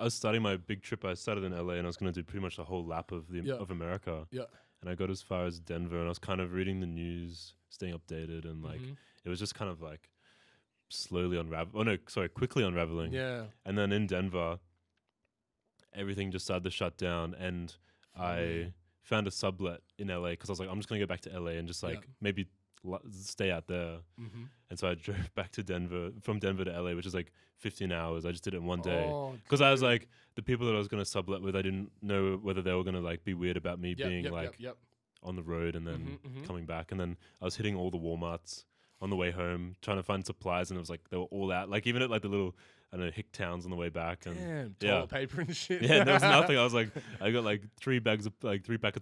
was starting my big trip. I started in LA and I was going to do pretty much the whole lap of of America. Yeah. And I got as far as Denver and I was kind of reading the news, staying updated, and like it was just kind of like quickly unraveling. Yeah. And then in Denver, everything just started to shut down, and I found a sublet in LA because I was like, I'm just gonna go back to LA and just like maybe stay out there. And so I drove back to Denver, from Denver to LA, which is like 15 hours. I just did it in one day because I was like, the people that I was gonna sublet with, I didn't know whether they were gonna like be weird about me being on the road and then coming back. And then I was hitting all the Walmarts on the way home trying to find supplies, and it was like they were all out. Like even at like the little, I don't know, hick towns on the way back. And
toilet paper and shit.
Yeah, there was nothing. I was like, I got like 3 packets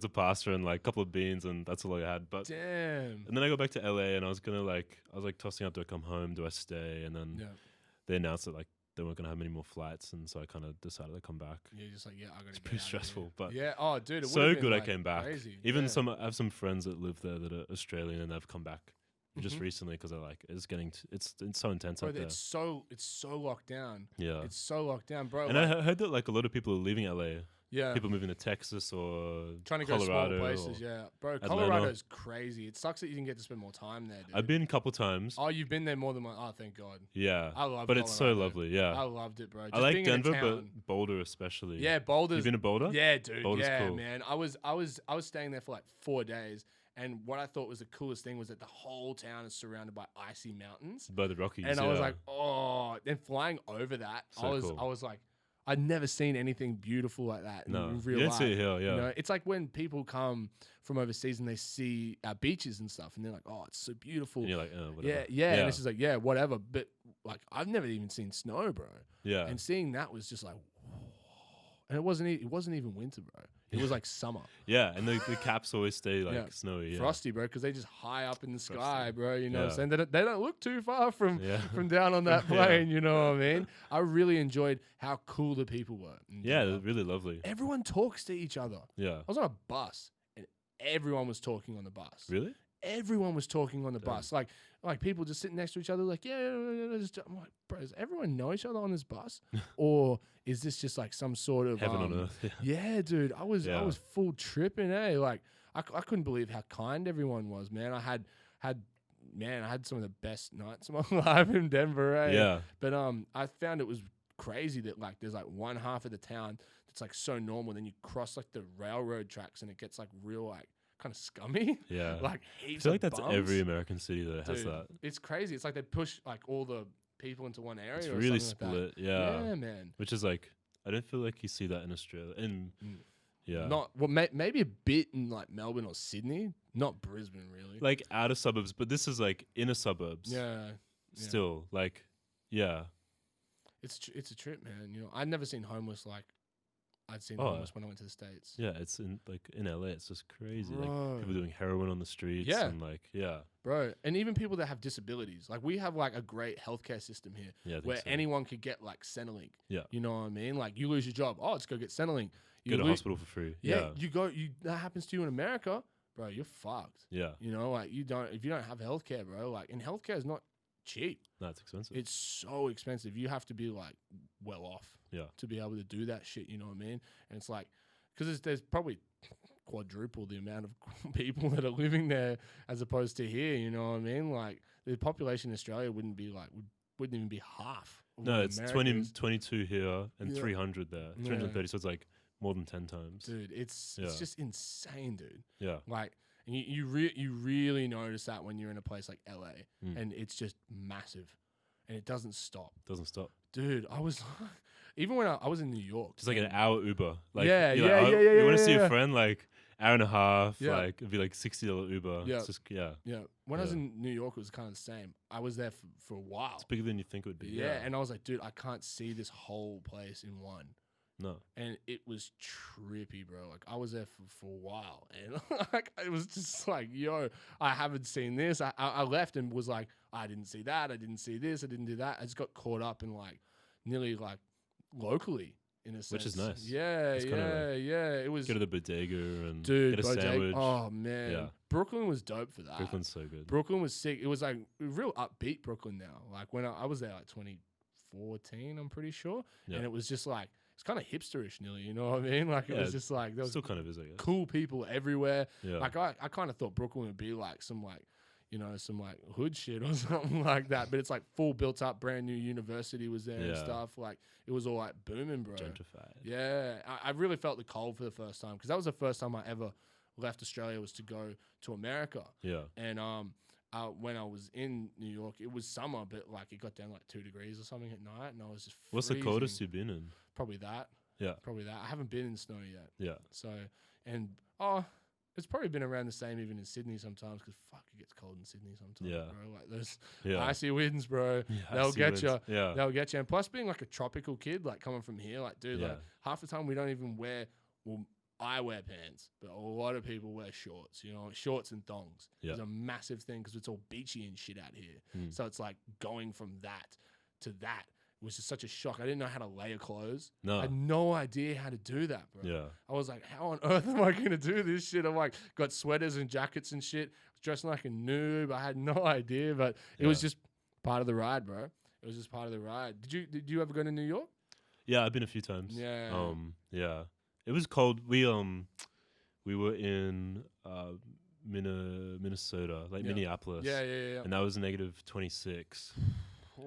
of pasta and like a couple of beans, and that's all I had. But damn. And then I got back to LA, and I was tossing up, do I come home? Do I stay? And then they announced that like they weren't gonna have many more flights, and so I kind of decided to come back.
Yeah, just like I gotta. It's
pretty stressful, but
oh, dude, it
so good. Like, I came back.
Crazy.
Even I have some friends that live there that are Australian, and they've come back just recently because they're like, it's so intense out there.
It's so locked down. Yeah, it's so locked down, bro.
And I heard that like a lot of people are leaving LA. Yeah, people moving to Texas or
trying to
Colorado
go smaller places. Yeah, bro, Colorado's crazy. It sucks that you didn't get to spend more time there, dude.
I've been a couple times.
Oh, you've been there more than one. Oh, thank God.
Yeah,
I love.
But Colorado. It's so lovely. Yeah,
I loved it, bro. Just
I like Denver, but Boulder especially.
Yeah, Boulder.
You've been to Boulder?
Yeah, dude.
Boulder's cool.
Man. I was staying there for like 4 days. And what I thought was the coolest thing was that the whole town is surrounded by icy mountains.
By the Rockies,
and I was like, oh, then flying over that, I was like, I'd never seen anything beautiful like that in real life.
You don't see it here, yeah.
You know, it's like when people come from overseas and they see our beaches and stuff, and they're like, oh, it's so beautiful.
And you're like, oh, whatever.
Yeah. And it's just like, yeah, whatever. But like, I've never even seen snow, bro. Yeah. And seeing that was just like, whoa. And it wasn't even winter, bro. It was like summer.
Yeah, and the caps always stay like snowy. Yeah.
Frosty, bro, because they just high up in the sky, bro. You know what I'm saying? They don't look too far from down on that plane, you know what I mean? I really enjoyed how cool the people were.
Yeah, they're really lovely.
Everyone talks to each other. Yeah. I was on a bus, and everyone was talking on the bus.
Really?
Everyone was talking on the bus. Like people just sitting next to each other, like, I'm like, bro, does everyone know each other on this bus? Or is this just like some sort of
heaven on earth?
Yeah, dude. I was full tripping, like I couldn't believe how kind everyone was, man. I had some of the best nights of my life in Denver, Yeah. But I found it was crazy that like there's like one half of the town that's like so normal, then you cross like the railroad tracks and it gets like real like kind of scummy. Yeah. Like heaps of
I feel like that's
bumps.
every American city that has that.
It's crazy. It's like they push like all the people into one area.
It's
or
really
something
split.
Like that.
Yeah,
man.
Which is like, I don't feel like you see that in Australia. Yeah,
maybe a bit in like Melbourne or Sydney, not Brisbane really.
Like outer suburbs, but this is like inner suburbs.
Yeah.
Still, like, yeah.
It's a trip, man. You know, I'd never seen homeless like I'd seen
Oh.
homeless when I went to the States.
Yeah, it's in LA. It's just crazy. Like
Bro.
people doing heroin on the streets.
Yeah.
And like
Bro, and even people that have disabilities. Like we have like a great healthcare system here
I think
where
so.
anyone could get like Centrelink.
Yeah.
You know what I mean? Like you lose your job. Oh, let's go get Centrelink.
Go to hospital for free.
Yeah. That happens to you in America, bro, you're fucked.
Yeah.
You know, like if you don't have healthcare, bro, like, and healthcare is not cheap.
No, it's expensive.
It's so expensive. You have to be like well off
Yeah.
to be able to do that shit. You know what I mean? And it's like, because there's probably quadruple the amount of people that are living there as opposed to here. You know what I mean? Like the population in Australia wouldn't even be half. Of
No,
what
it's
America is.
22 here and
Yeah.
300 there. 330, so it's like more than 10 times.
Dude, it's
Yeah.
just insane, dude.
Yeah.
Like, and you really notice that when you're in a place like LA,
Mm.
and it's just massive, and it doesn't stop,
Doesn't stop.
dude. I was even when I was in New York,
Just like an
and-
hour Uber. Like,
Yeah,
you're
yeah,
like,
yeah,
oh,
yeah,
You want to
yeah,
see
yeah.
a friend, like hour and a half,
Yeah.
like it'd be like $60 Uber.
Yeah.
It's just, yeah.
yeah. When I was
Yeah.
in New York, it was kind of the same. I was there for a while.
It's bigger than you think it would be.
Yeah, and I was like, dude, I can't see this whole place in one.
No.
And it was trippy, bro. Like I was there for a while, and like it was just like, yo, I haven't seen this. I left and was like, I didn't see that. I didn't see this. I didn't do that. I just got caught up in like nearly like locally in a sense,
Which is nice.
Yeah,
It's kinda
yeah. It was,
Go to the bodega and
dude.
get a
Bodega-
sandwich.
Oh man,
Yeah.
Brooklyn was dope for that.
Brooklyn's so good.
Brooklyn was sick. It was like real upbeat Brooklyn now. Like when I was there like 2014, I'm pretty sure,
Yeah.
and it was just like it's kind of hipsterish nearly. You know what I mean? Like it
Yeah,
was just like there was
Still kind of is, I guess.
cool people everywhere.
Yeah.
Like I kind of thought Brooklyn would be like some like, you know, some like hood shit or something like that. But it's like full built up, brand new university was there and
Yeah.
stuff. Like it was all like booming, bro.
Gentrified.
Yeah, I really felt the cold for the first time because that was the first time I ever left Australia was to go to America.
Yeah.
And when I was in New York, it was summer, but like it got down like 2 degrees or something at night, and I was just
What's the
freezing.
coldest you've been in?
Probably that.
Yeah.
Probably that. I haven't been in snow yet.
Yeah.
So, and it's probably been around the same even in Sydney sometimes because fuck, it gets cold in Sydney sometimes,
Yeah.
bro. Like those
Yeah.
icy winds, bro.
Yeah,
They'll
icy
get
winds.
you.
Yeah.
They'll get you. And plus, being like a tropical kid, like coming from here, like dude, like
Yeah.
half the time we don't even wear. Well, I wear pants, but a lot of people wear shorts. You know, shorts and thongs.
Yeah.
It's a massive thing because it's all beachy and shit out here.
Mm.
So it's like going from that to that was just such a shock. I didn't know how to layer clothes.
No.
I had no idea how to do that, bro.
Yeah.
I was like, how on earth am I going to do this shit? I'm like, got sweaters and jackets and shit, dressing like a noob. I had no idea, but it was
Yeah.
just part of the ride, bro. It was just part of the ride. Did you ever go to New York?
Yeah, I've been a few times.
Yeah.
Yeah. It was cold. We were in Minnesota, like
Yeah.
Minneapolis.
Yeah.
And that was -26.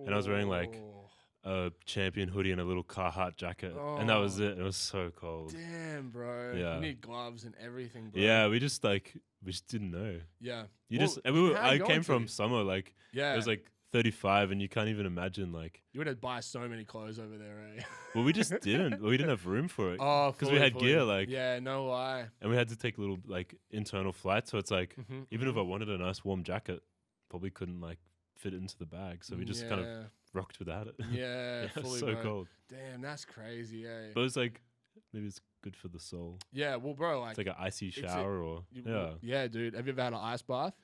And I was wearing, like,
Oh,
A champion hoodie and a little Carhartt jacket. And that was it. It was so cold.
damn, bro.
Yeah.
You need gloves and everything, bro.
Yeah, we just didn't know.
Yeah.
You
Well,
just and
how
I
you going
came from
to?
summer, like
Yeah.
it was like 35 and you can't even imagine like
You would have to buy so many clothes over there, eh?
well we just didn't. We didn't have room for it.
Oh,
Because we had gear, like
Yeah, no lie.
and we had to take little like internal flights, so it's like
Mhm,
even if I wanted a nice warm jacket, probably couldn't like fit it into the bag. So we just kind of rocked without it.
Yeah,
It was
fully,
so
bro.
cold.
Damn, that's crazy, eh?
But it's like maybe it's good for the soul.
Yeah, well, bro, like,
It's like an icy
a-
shower or
yeah, dude. Have you ever had an ice bath?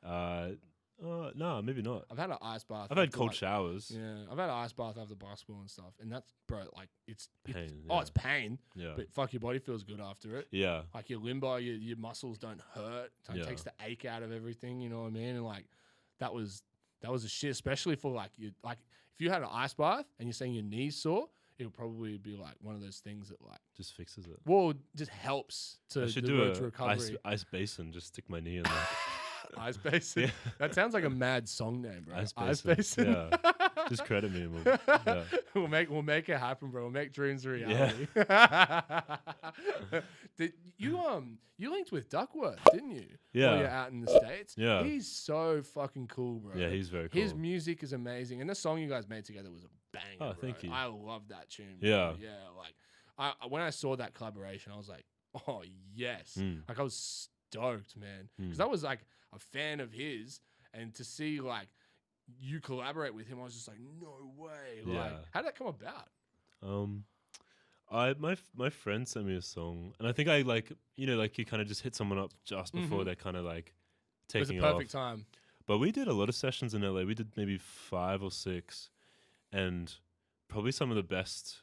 No, maybe not.
I've had an ice bath.
I've had
after,
cold
like-
showers.
Yeah, I've had an ice bath after basketball and stuff, and that's, bro, like it's
Pain,
oh,
yeah.
it's pain,
Yeah.
but fuck, your body feels good after it.
Yeah.
Like your limbo, your muscles don't hurt. It
Yeah.
takes the ache out of everything. You know what I mean? And like that was a shit, especially for like you. Like if you had an ice bath and you're saying your knees sore, it would probably be like one of those things that like
Just fixes it.
well just helps to
I should
the
do
road to
a
recovery.
ice basin. Just stick my knee in there.
Ice basin.
Yeah.
That sounds like a mad song name, bro.
Ice
Ice
basin.
basin.
Just credit me. And yeah.
we'll make it happen, bro. We'll make dreams a reality. Did you linked with Duckworth, didn't you?
Yeah.
While you're out in the States.
Yeah.
He's so fucking cool, bro.
Yeah, he's very cool.
His music is amazing, and the song you guys made together was a banger.
Oh,
bro.
thank you.
I love that tune.
Yeah.
Bro. Yeah. Like, when I saw that collaboration, I was like, oh yes.
Mm.
Like I was stoked, man, because
Mm.
I was like a fan of his, and to see like you collaborate with him, I was just like, no way. Like,
Yeah.
how did that come about?
My friend sent me a song, and I think I like like you kind of just hit someone up just before they're kind of like
It was a
taking
perfect
off.
time.
But we did a lot of sessions in LA. We did maybe 5 or 6, and probably some of the best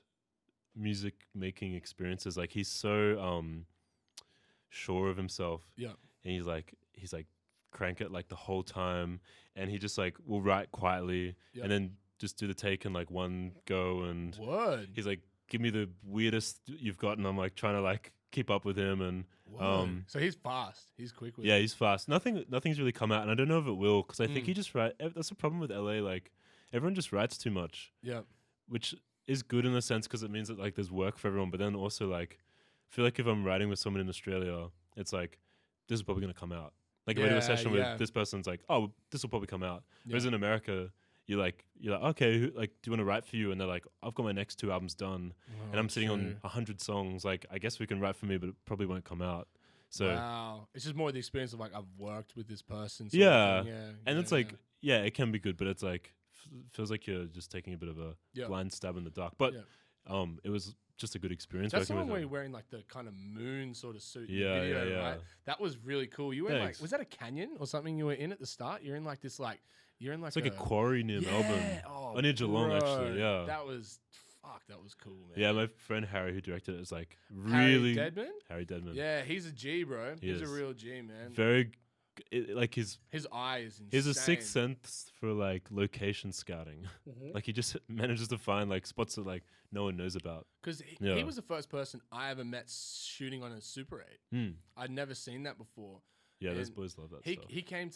music making experiences. Like he's so sure of himself.
Yeah.
And he's like crank it like the whole time, and he just like will write quietly and then just do the take in like one go, and
Word.
he's like, give me the weirdest you've got, and I'm like trying to like keep up with him, and
So he's fast. He's quick with
yeah, he's fast. Nothing's really come out, and I don't know if it will, because I think he just that's the problem with LA. Like everyone just writes too much.
Yeah.
Which is good in a sense because it means that like there's work for everyone. But then also like, I feel like if I'm writing with someone in Australia, it's like this is probably gonna come out. Like if I do a session with this person's like, oh, this will probably come out. Whereas in America, you're like, okay, like, do you want to write for you? And they're like, I've got my next 2 albums done, and I'm sitting on 100 songs. Like, I guess we can write for me, but it probably won't come out. So
wow, it's just more the experience of like I've worked with this person.
And it's like, it can be good, but it's like feels like you're just taking a bit of a blind stab in the dark. But it was just a good experience.
That's the
working
one
with
where
him.
you're wearing like the kind of moon sort of suit. In
Yeah,
the video,
yeah.
Right? That was really cool. You were in, like,
Thanks.
was that a canyon or something you were in at the start? You're in like this like you're in like
It's like a quarry near Melbourne.
Oh,
Or near Geelong,
bro.
actually. Yeah.
That was cool, man.
Yeah, my friend Harry, who directed it, is like
Harry
really
Deadman?
Harry Deadman.
Yeah, he's a G, bro.
He
He's a
is.
real G, man.
Very like his
eye is insane.
he has a sixth sense for like location scouting. Like he just manages to find like spots that like no one knows about.
Because he was the first person I ever met shooting on a Super 8. I'd never seen that before.
Yeah, those
And
boys love that stuff.
He came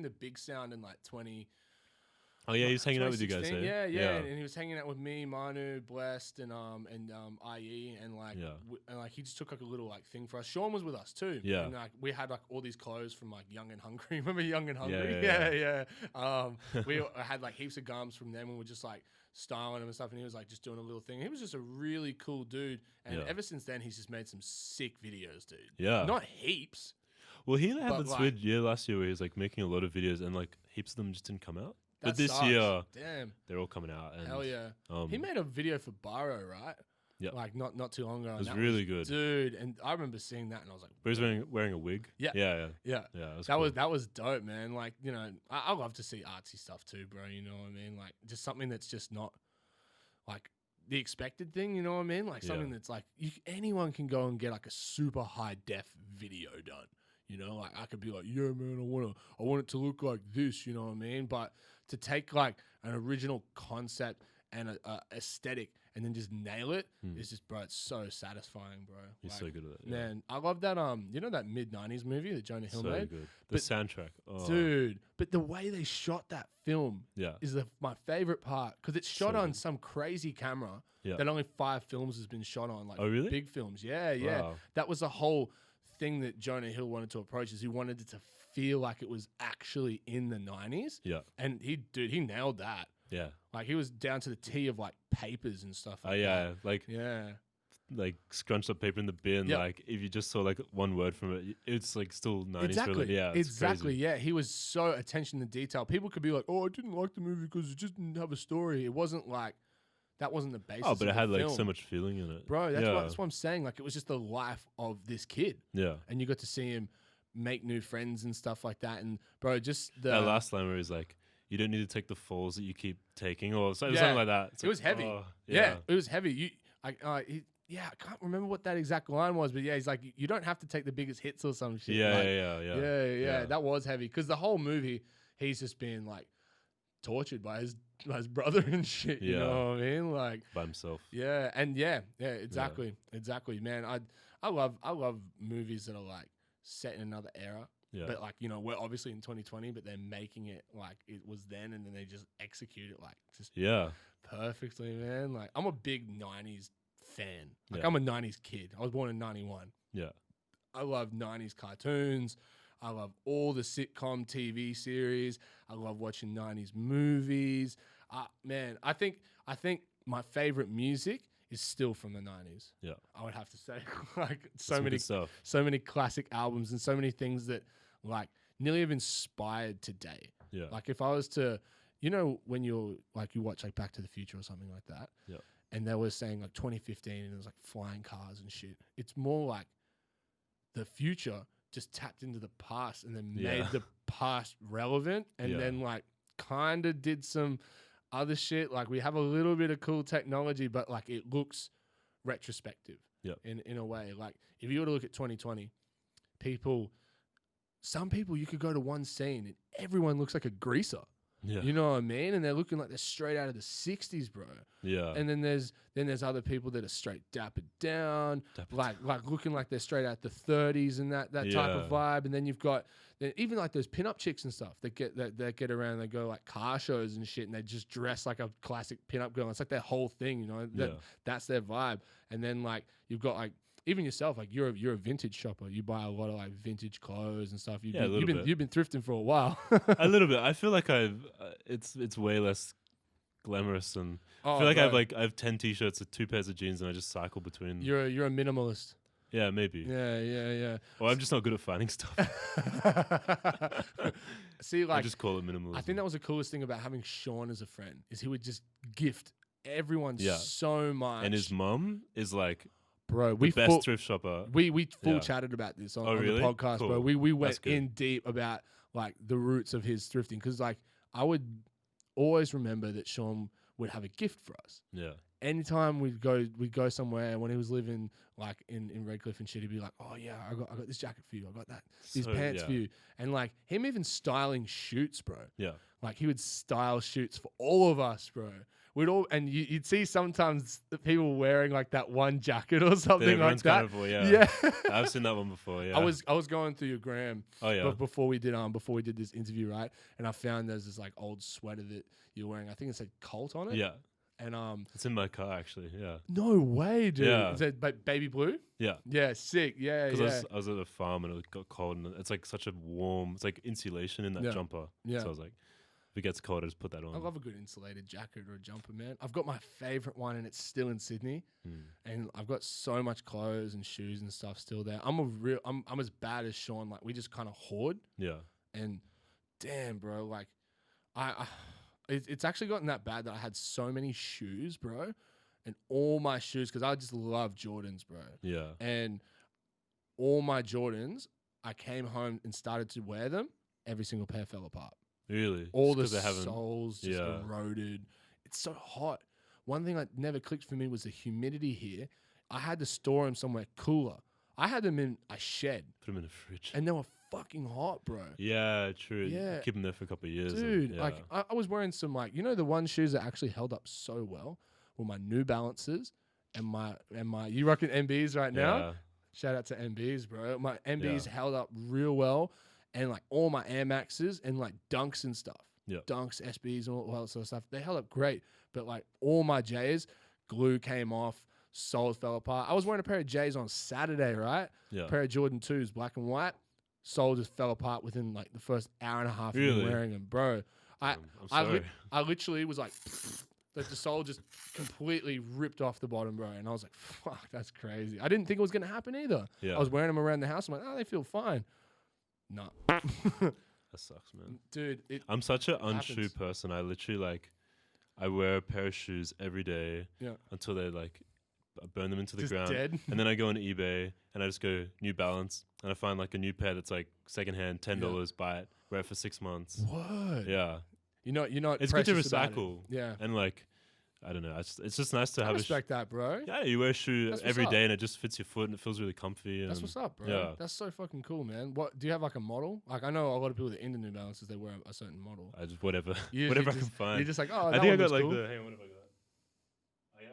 to Big Sound in like 20.
Oh yeah, he was hanging out with you guys.
2016.
Eh?
Yeah. And he was hanging out with me, Manu, Blessed, and IE, and like and like he just took like a little like thing for us. Sean was with us too.
Yeah.
And like we had like all these clothes from like Young and Hungry. Remember Young and Hungry?
Yeah.
We had like heaps of gums from them, and we're just like styling them and stuff. And he was like just doing a little thing. He was just a really cool dude. And ever since then, he's just made some sick videos, dude.
Yeah.
Not heaps.
Well, he had
But,
this
like-
weird year last year where he was like making a lot of videos, and like heaps of them just didn't come out. But
That
this
sucks.
year,
Damn.
they're all coming out. And,
Hell yeah.
Um,
He made a video for Barrow, right?
Yeah.
Like not too long ago.
It was
and that
really good.
Dude, and I remember seeing that and I was like,
But he's wearing a wig.
Yeah.
Yeah.
yeah.
Cool.
That was dope, man. Like, you know, I love to see artsy stuff too, bro. You know what I mean? Like just something that's just not like the expected thing, you know what I mean? Like something that's like anyone can go and get like a super high def video done. You know, like I could be like, yeah, man, I want it to look like this, you know what I mean? But to take like an original concept and a aesthetic and then just nail it is just, bro, it's so satisfying, bro.
He's
Like,
so good at it. Yeah.
man, I love that. You know that mid-90s movie that Jonah Hill
So
made?
good. The
But-
soundtrack. Oh.
Dude, but the way they shot that film
Yeah.
is my favorite part because it's shot
So
on
good.
some crazy camera
Yeah.
that only 5 films has been shot on, like
Oh, really?
big films. Yeah.
Wow.
That was the whole thing that Jonah Hill wanted to approach is he wanted it to feel like it was actually in the 90s.
Yeah.
And he nailed that.
Yeah.
Like he was down to the T of like papers and stuff
Oh
like
yeah.
that.
Like
Yeah.
like scrunched up paper in the bin.
Yep.
Like if you just saw like one word from it, it's like still 90s.
Exactly.
Yeah. It's
exactly.
Crazy.
Yeah. He was so attention to detail. People could be like, "Oh, I didn't like the movie because it just didn't have a story." It wasn't like that. Wasn't the basis.
Oh, but
of
it had
the
like
film.
so much feeling in it.
Bro,
yeah.
that's what I'm saying. Like it was just the life of this kid,
Yeah.
and you got to see him make new friends and stuff like that. And bro, just the
That last line where he's like, "You don't need to take the falls that you keep taking," or something
Yeah.
like that. It's
It was
like,
heavy.
oh,
yeah, it was heavy. I can't remember what that exact line was, but yeah, he's like, you don't have to take the biggest hits or some shit.
Yeah,
Like,
yeah.
That was heavy because the whole movie, he's just been like tortured by his brother and shit. You
Yeah.
know what I mean? Like,
By himself.
yeah, and exactly, man. I love movies that are like set in another era.
Yeah.
But like, you know, we're obviously in 2020, but they're making it like it was then, and then they just execute it like just
Yeah.
perfectly, man. Like I'm a big 90s fan. Like
Yeah.
I'm a 90s kid. I was born in 91.
Yeah.
I love 90s cartoons. I love all the sitcom TV series. I love watching 90s movies. Man, I think my favorite music is still from the 90s.
Yeah.
I would have to say like
Some good stuff.
so many classic albums and so many things that like nearly have inspired today.
Yeah.
Like if I was to, you know, when you're like you watch like Back to the Future or something like that.
Yeah.
and they were saying like 2015 and it was like flying cars and shit. It's more like the future just tapped into the past and then made the past relevant, and then like kind of did some other shit. Like we have a little bit of cool technology, but like it looks retrospective in a way. Like if you were to look at 2020, some people you could go to one scene and everyone looks like a greaser.
Yeah.
You know what I mean? And they're looking like they're straight out of the 60s, bro.
Yeah.
And then there's other people that are straight dappered down, like looking like they're straight out the 30s and that type of vibe. And then you've got even like those pinup chicks and stuff that get around and they go like car shows and shit and they just dress like a classic pinup girl. It's like their whole thing, you know. That's their vibe. And then like you've got like even yourself, like you're a vintage shopper. You buy a lot of like vintage clothes and stuff. You've been thrifting for a while.
A little bit. I feel like it's way less glamorous, and I feel like I have 10 t-shirts and 2 pairs of jeans, and I just cycle between.
You're a minimalist.
Yeah, maybe.
Yeah.
Or I'm just not good at finding stuff.
See, like
I just call it minimalism.
I think that was the coolest thing about having Sean as a friend is he would just gift everyone so much.
And his mum is like.
Bro,
the best thrift shopper.
We chatted about this on
really?
the podcast,
Cool.
bro. We went in deep about like the roots of his thrifting because like I would always remember that Sean would have a gift for us.
Yeah.
Anytime we'd go somewhere, when he was living like in Redcliffe and shit, he'd be like, "Oh yeah, I got this jacket for you. I got these pants for you." And like him even styling shoots, bro.
Yeah.
Like he would style shoots for all of us, bro. And you'd see sometimes the people wearing like that one jacket or something like that.
Yeah. I've seen that one before. Yeah.
I was going through your gram.
Oh yeah.
Before we did this interview, right? And I found there's this like old sweater that you're wearing. I think it said Colt on it.
Yeah.
And
it's in my car actually. Yeah.
No way, dude.
Yeah.
Is it baby blue?
Yeah.
Yeah. Sick. Yeah.
Because I was at a farm and it got cold and it's like such a warm. It's like insulation in that jumper. Yeah. So I was like. If it gets cold, I just put that on.
I love a good insulated jacket or a jumper, man. I've got my favorite one, and it's still in Sydney. And I've got so much clothes and shoes and stuff still there. I'm as bad as Sean. Like we just kind of hoard. Yeah. And damn, bro, like it's actually gotten that bad that I had so many shoes, bro, and all my shoes because I just love Jordans, bro. Yeah. And all my Jordans, I came home and started to wear them. Every single pair fell apart.
Really?
All the soles just eroded. It's so hot. One thing that never clicked for me was the humidity here. I had to store them somewhere cooler. I had them in a shed.
Put them in a fridge.
And they were fucking hot, bro.
Yeah, true. Yeah. Keep them there for a couple of years.
Dude, like I was wearing some like, you know, the one shoes that actually held up so well were my New Balances and my you rocking MBs right now? Yeah. Shout out to MBs, bro. My MBs held up real well. And like all my Air Maxes and like Dunks and stuff. Yeah. Dunks, SBs, and all that sort of stuff. They held up great. But like all my J's, glue came off, soles fell apart. I was wearing a pair of J's on Saturday, right? Yeah. A pair of Jordan 2s, black and white. Sole just fell apart within like the first hour and a half of me wearing them, bro. I literally was like, the sole just completely ripped off the bottom, bro. And I was like, fuck, that's crazy. I didn't think it was going to happen either. Yeah. I was wearing them around the house. I'm like, oh, they feel fine. No.
That sucks, man.
Dude,
I'm such an unshoe person. I literally like I wear a pair of shoes every day until they like I burn them into the ground. Dead. And then I go on eBay and I just go New Balance and I find like a new pair that's like secondhand, $10, buy it, wear it for 6 months.
What?
Yeah.
You're not
it's good to recycle.
Yeah.
And like I don't know. It's just nice to have
respect that, bro.
Yeah, you wear a shoe every day and it just fits your foot and it feels really comfy.
That's what's up, bro. Yeah. That's so fucking cool, man. What do you have like a model? Like I know a lot of people that into New Balances they wear a certain model.
I just whatever I can find.
You're just like, oh,
I think I got like cool. Hang on, what have I got?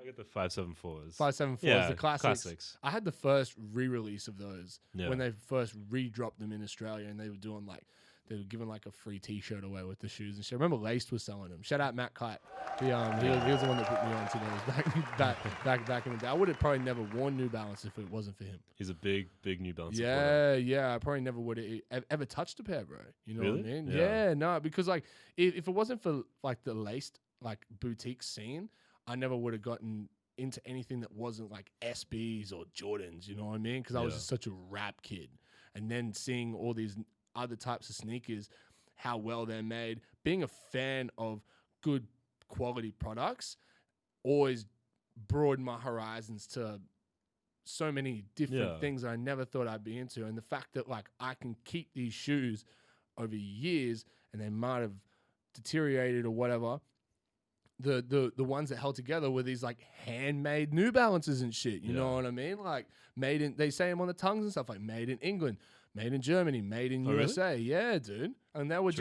I got the 574s.
574s, the classics. I had the first re-release of those when they first re-dropped them in Australia, and they were doing like they were giving like a free T-shirt away with the shoes and shit. I remember Laced was selling them. Shout out Matt Kite. He was the one that put me on to those back in the day. I would have probably never worn New Balance if it wasn't for him.
He's a big New Balance
supporter. Yeah. I probably never would have ever touched a pair, bro. You know what I mean? Yeah, no, because like if it wasn't for like the Laced like boutique scene, I never would have gotten into anything that wasn't like SBs or Jordans. You know what I mean? Because I was just such a rap kid, and then seeing all these other types of sneakers, how well they're made, being a fan of good quality products always broadened my horizons to so many different
Yeah.
things that I never thought I'd be into. And the fact that like I can keep these shoes over years and they might have deteriorated or whatever. The ones that held together were these like handmade New Balances and shit. You know what I mean? Like made in, they say them on the tongues and stuff, like made in England, made in Germany, made in USA.
Really?
Yeah, dude. And they were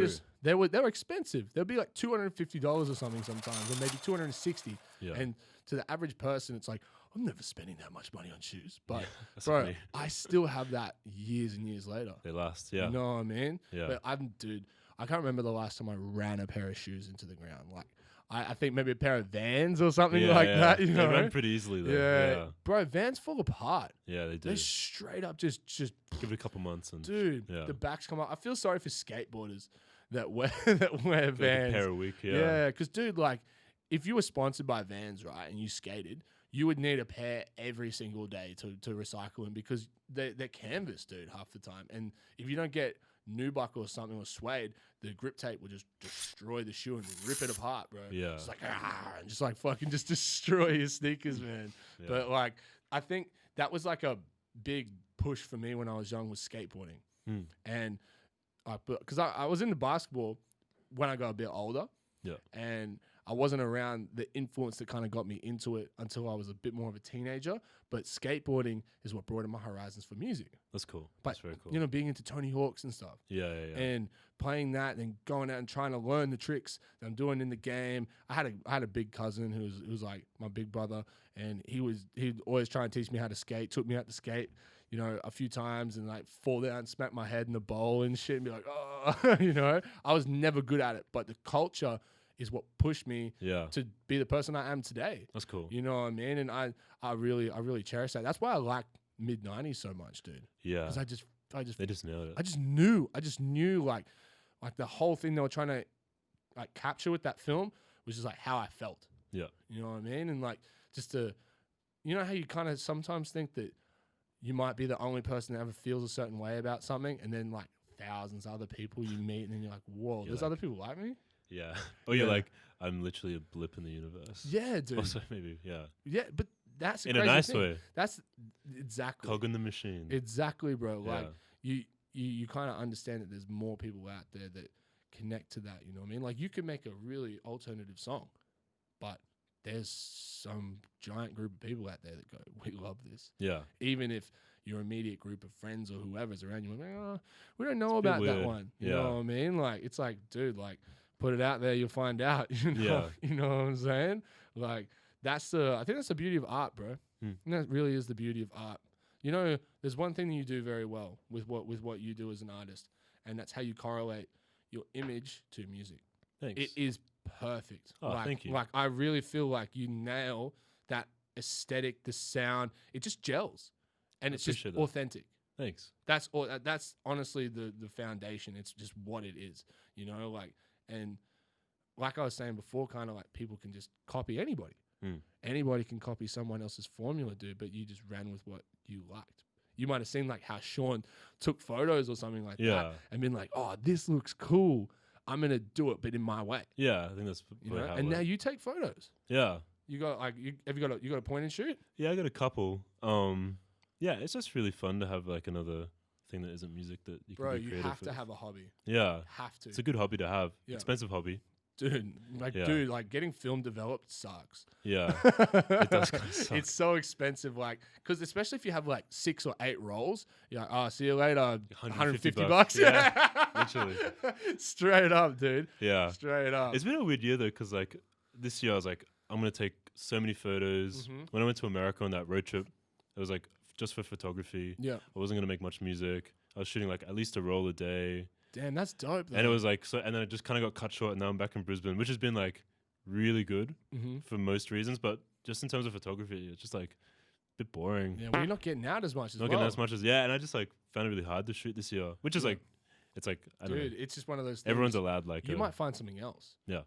they were expensive. They'd be like $250 or something sometimes, or maybe $260.
Yeah.
And to the average person, it's like, I'm never spending that much money on shoes. But
that's
bro,
funny.
I still have that years and years later.
They last. Yeah.
You know what I mean?
Yeah.
But dude, I can't remember the last time I ran a pair of shoes into the ground. Like, I think maybe a pair of Vans or something like that. You know,
they run pretty easily though.
yeah, bro, Vans fall apart.
Yeah, they do.
They straight up just
Give it a couple months and
dude.
yeah.
The backs come up. I feel sorry for skateboarders that wear that wear
like
Vans.
a pair a week. Yeah.
Yeah, because dude, like, if you were sponsored by Vans, right, and you skated, you would need a pair every single day to recycle them because they're canvas, dude, half the time. And if you don't get nubuck or something or suede, the grip tape will just destroy the shoe and rip it apart, bro.
Yeah.
It's like, and just like fucking just destroy your sneakers, man.
Yeah.
But like, I think that was like a big push for me when I was young was skateboarding. And because I was into basketball when I got a bit older.
Yeah.
And I wasn't around the influence that kind of got me into it until I was a bit more of a teenager. But skateboarding is what broadened my horizons for music.
That's cool.
But,
That's very cool.
you know, being into Tony Hawk's and stuff.
Yeah.
And playing that and then going out and trying to learn the tricks that I'm doing in the game. I had a big cousin who was like my big brother, and he'd always try and teach me how to skate, took me out to skate, you know, a few times and like fall down and smack my head in the bowl and shit and be like, oh, you know. I was never good at it, but the culture is what pushed me to be the person I am today.
That's cool.
You know what I mean? And I really cherish that. That's why I like mid-90s so much, dude.
Yeah.
Because
They just nailed it.
I just knew like the whole thing they were trying to like capture with that film was just like how I felt.
Yeah.
You know what I mean? And like just to, you know how you kind of sometimes think that you might be the only person that ever feels a certain way about something, and then like thousands of other people you meet, and then you're like, whoa, there's other people like me?
Yeah. Oh, you're like, I'm literally a blip in the universe.
Yeah, dude.
Also, maybe, yeah.
Yeah, but that's
in a nice
thing.
way.
That's exactly.
Cog in the machine.
Exactly, bro.
Yeah.
Like you kind of understand that there's more people out there that connect to that. You know what I mean? Like you could make a really alternative song, but there's some giant group of people out there that go, we love this.
Yeah.
Even if your immediate group of friends or whoever's around you, like, oh, we don't know about that
weird.
one. You know what I mean? Like it's like, dude, like put it out there, you'll find out. You know, you know what I'm saying? Like I think that's the beauty of art, bro. And that really is the beauty of art. You know, there's one thing that you do very well with what you do as an artist, and that's how you correlate your image to music.
Thanks.
It is perfect.
Oh, thank you.
Like I really feel like you nail that aesthetic, the sound. It just gels, and it's just authentic.
Thanks.
That's all. That's honestly the foundation. It's just what it is. You know, like and like I was saying before, kind of like people can just copy anybody. Anybody can copy someone else's formula, dude, but you just ran with what you liked. You might have seen like how Sean took photos or something like that and been like, oh, this looks cool. I'm going to do it, but in my way.
Yeah, I think that's
you know? And now you take photos.
Yeah.
You got like, you got a point and shoot?
Yeah, I got a couple. Yeah, it's just really fun to have like another thing that isn't music that you can be creative
you have
with.
to have a hobby.
Yeah.
Have to.
It's a good hobby to have.
Yeah.
Expensive hobby.
Dude, getting film developed sucks.
Yeah, it does kind of suck.
It's so expensive, like, because especially if you have like 6 or 8 rolls, you're like, oh, see you later, $150.
Yeah, literally.
Straight up, dude.
Yeah.
Straight up.
It's been a weird year though, because like this year I was like, I'm going to take so many photos. When I went to America on that road trip, it was like just for photography.
Yeah.
I wasn't going to make much music. I was shooting like at least a roll a day.
Damn, that's dope, though.
And it was like, so, and then it just kind of got cut short, and now I'm back in Brisbane, which has been like really good for most reasons, but just in terms of photography, it's just like a bit boring.
Yeah, well, you're not getting out as much as
Not getting as much as, and I just like found it really hard to shoot this year, which is like, it's like, I don't know.
Dude, it's just one of those things.
Everyone's allowed like
you might find something else.
Yeah.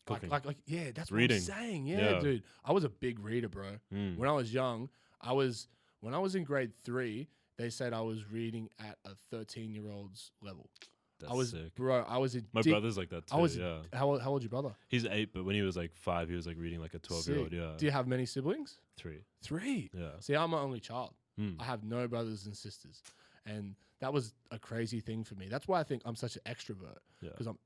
Cooking.
Like, yeah, that's
reading.
what I'm saying. Yeah, dude. I was a big reader, bro. When I was young, when I was in grade 3, they said I was reading at a 13-year-old's level.
That's sick.
I was
My brother's like that too. Yeah.
How old's your brother?
He's 8, but when he was like 5, he was like reading like a 12-year-old.
Sick.
Yeah.
Do you have many siblings?
3.
3.
Yeah.
See, I'm my only child.
Mm.
I have no brothers and sisters, and that was a crazy thing for me. That's why I think I'm such an extrovert,
Yeah.
because I'm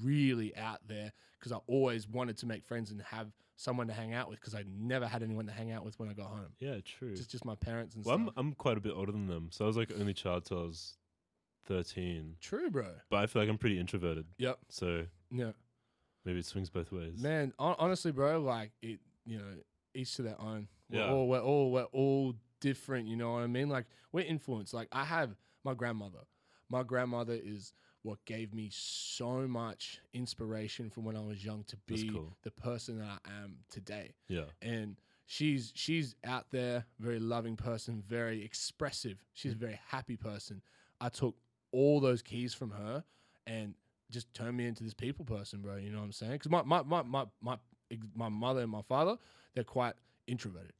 really out there, because I always wanted to make friends and have someone to hang out with, because I never had anyone to hang out with when I got home.
Yeah, true.
Just my parents and
Well,
stuff.
I'm quite a bit older than them, so I was like only child till I was 13.
True, bro.
But I feel like I'm pretty introverted.
Yep.
So
Yeah.
maybe it swings both ways.
Man, honestly, bro, like it, each to their own.
Yeah.
We're all different. You know what I mean? Like, we're influenced. Like, I have my grandmother. My grandmother is what gave me so much inspiration from when I was young to
That's
be
cool.
the person that I am today.
Yeah.
And she's out there, very loving person, very expressive. She's a very happy person. I took all those keys from her and just turned me into this people person, bro. You know what I'm saying? Because my mother and my father, they're quite introverted.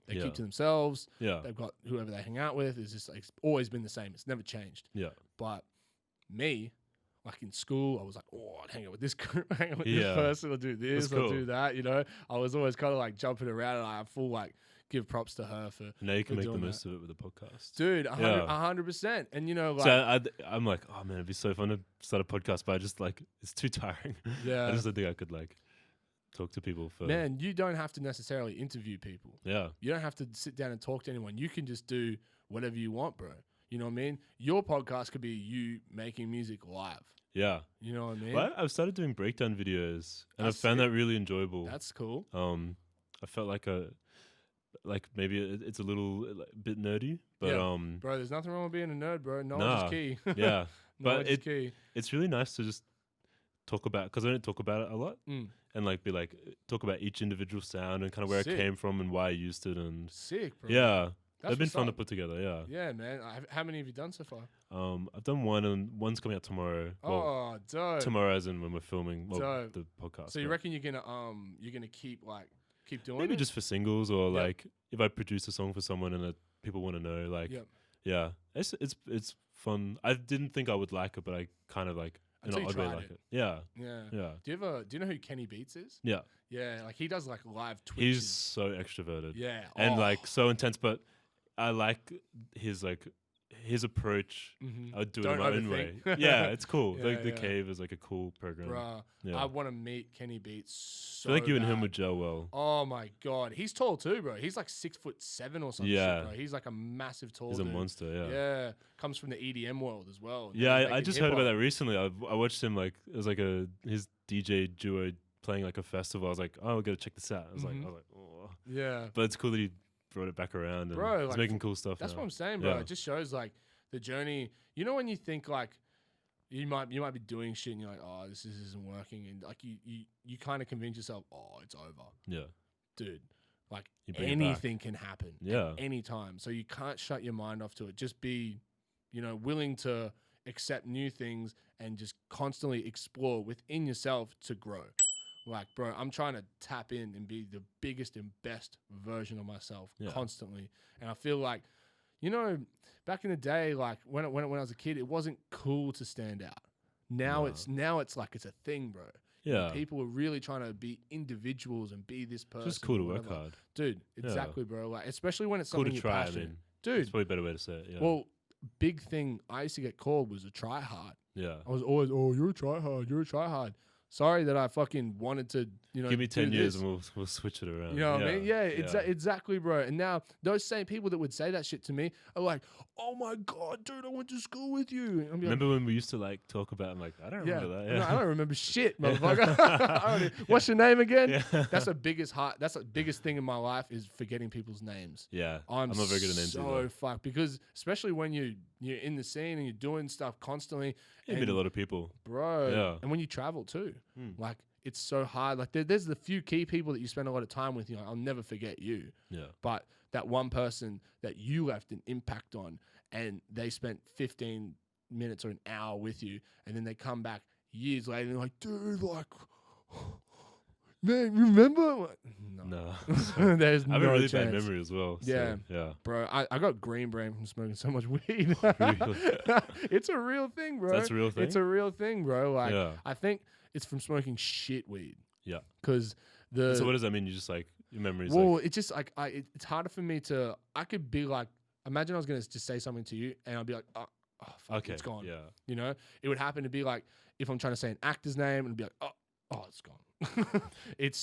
They
Yeah.
keep to themselves.
Yeah.
They've got whoever they hang out with. It's just like, it's always been the same. It's never changed.
Yeah.
But me, like in school, I was like, oh, I'd hang out with this group, hang out with
Yeah.
this person, I'll do this,
That's
I'll
cool.
do that. You know, I was always kind of like jumping around, and I full like give props to her for
Now you can
for
make the
doing
most
that.
of it with the podcast.
Dude,
Yeah.
100%. And you know, like,
So I'm like, oh man, it'd be so fun to start a podcast, but I just like, it's too tiring.
yeah,
I just don't think I could like talk to people for.
man, you don't have to necessarily interview people.
Yeah.
You don't have to sit down and talk to anyone. You can just do whatever you want, bro. You know what I mean? Your podcast could be you making music live.
Yeah.
You know what I mean?
Well, I've started doing breakdown videos, and
That's
I've found
sick.
that really enjoyable.
That's cool.
I felt like maybe it's a little bit nerdy, but
Yeah. Bro, there's nothing wrong with being a nerd, bro. Knowledge
Nah.
is key.
yeah,
Knowledge
but
is key.
it's really nice to just talk about, because I don't talk about it a lot,
Mm.
and like be like talk about each individual sound and kind of where
Sick.
it came from and why I used it, and
Sick, bro.
yeah,
That's
they've been
what's
fun to
up.
put together. Yeah.
Yeah, man. How many have you done so far?
I've done one, and one's coming out tomorrow. Well,
Oh, dope.
tomorrow, as in when we're filming
Dope.
the podcast.
So you
but
reckon you're gonna keep doing
maybe
it?
just for singles, or
Yep.
like if I produce a song for someone and people want to know, like,
Yep.
yeah, it's fun. I didn't think I would like it, but I kind of like in
Until
an
you
odd way
tried
like
it.
it. Yeah,
Yeah.
yeah,
Do you know who Kenny Beats is?
yeah.
Yeah, like he does like live Twitches.
He's so extroverted.
yeah,
And like so intense, but I like his approach.
Mhm.
I would do it
Don't
in my own way.
overthink.
Yeah, it's cool.
Yeah,
Like the
yeah.
Cave is like a cool program.
bruh.
Yeah.
I want to meet Kenny Beats so
I feel like you and him
bad.
would gel well.
Oh my god, he's tall too, bro. He's like 6'7" or something.
Yeah.
Shit, bro. He's like a massive tall.
He's a
dude.
monster. Yeah.
Yeah, comes from the EDM world as well.
Yeah,
Now he's
I
making
just heard about
hip-hop.
that recently. I watched him like it was like his DJ duo playing like a festival. I was like, oh, I gotta check this out. I was
Mhm.
like, oh.
Yeah,
But it's cool that he brought it back around and
Bro,
he's
like,
making cool stuff.
that's
now.
what I'm saying, bro.
Yeah.
It just shows like the journey. You know when you think like you might be doing shit and you're like, oh, this isn't working, and like you kind of convince yourself, oh, it's over,
Yeah,
dude. Like
You bring it back.
anything can happen.
Yeah.
At any time. So you can't shut your mind off to it. Just be, willing to accept new things and just constantly explore within yourself to grow. Like, bro, I'm trying to tap in and be the biggest and best version of myself
Yeah.
constantly. And I feel like, back in the day, like when I was a kid, it wasn't cool to stand out. Now
No.
it's like it's a thing, bro.
yeah.
People are really trying to be individuals and be this person.
It's just cool
or
to work
whatever.
hard.
Dude, exactly, bro. Like, especially when it's
Cool
something
to
you're
try. I
passionate.
mean,
Dude,
it's probably a better way to say it. Yeah.
well, big thing I used to get called was a try hard.
yeah.
I was always, oh, you're a try hard. You're a try hard. Sorry that I fucking wanted to,
Give me
do
10 years
this.
and we'll switch it around.
You know what I mean? Yeah, exactly, bro. And now those same people that would say that shit to me are like, "Oh my god, dude, I went to school with you." And I'm like,
Remember when we used to like talk about? I'm like, I don't remember that.
No,
Yeah.
I don't remember shit, motherfucker. I don't What's your name again?
Yeah.
That's the biggest thing in my life is forgetting people's names.
Yeah.
I'm
not very good at names
so
either.
fucked because especially when you're in the scene and you're doing stuff constantly,
You meet a lot of people.
bro.
Yeah.
And when you travel too,
Mm.
like it's so hard. Like there's the few key people that you spend a lot of time with. I'll never forget you.
Yeah.
But that one person that you left an impact on, and they spent 15 minutes or an hour with you, and then they come back years later and they're like, dude, like, man, remember?
No.
There's
I have
no
a really
chance.
bad memory as well. So,
Yeah.
yeah.
Bro, I got green brain from smoking so much weed.
Really?
It's a real thing, bro.
That's a real thing?
It's a real thing, bro. Like,
Yeah.
I think it's from smoking shit weed.
Yeah.
Because
So what does that mean? You just like your memories?
well,
Like,
it's just like it's harder for me to. I could be like, imagine I was gonna just say something to you, and I'd be like, oh fuck,
okay,
it's gone.
Yeah.
You know, it would happen to be like if I'm trying to say an actor's name, and it'd be like, oh, it's gone. it's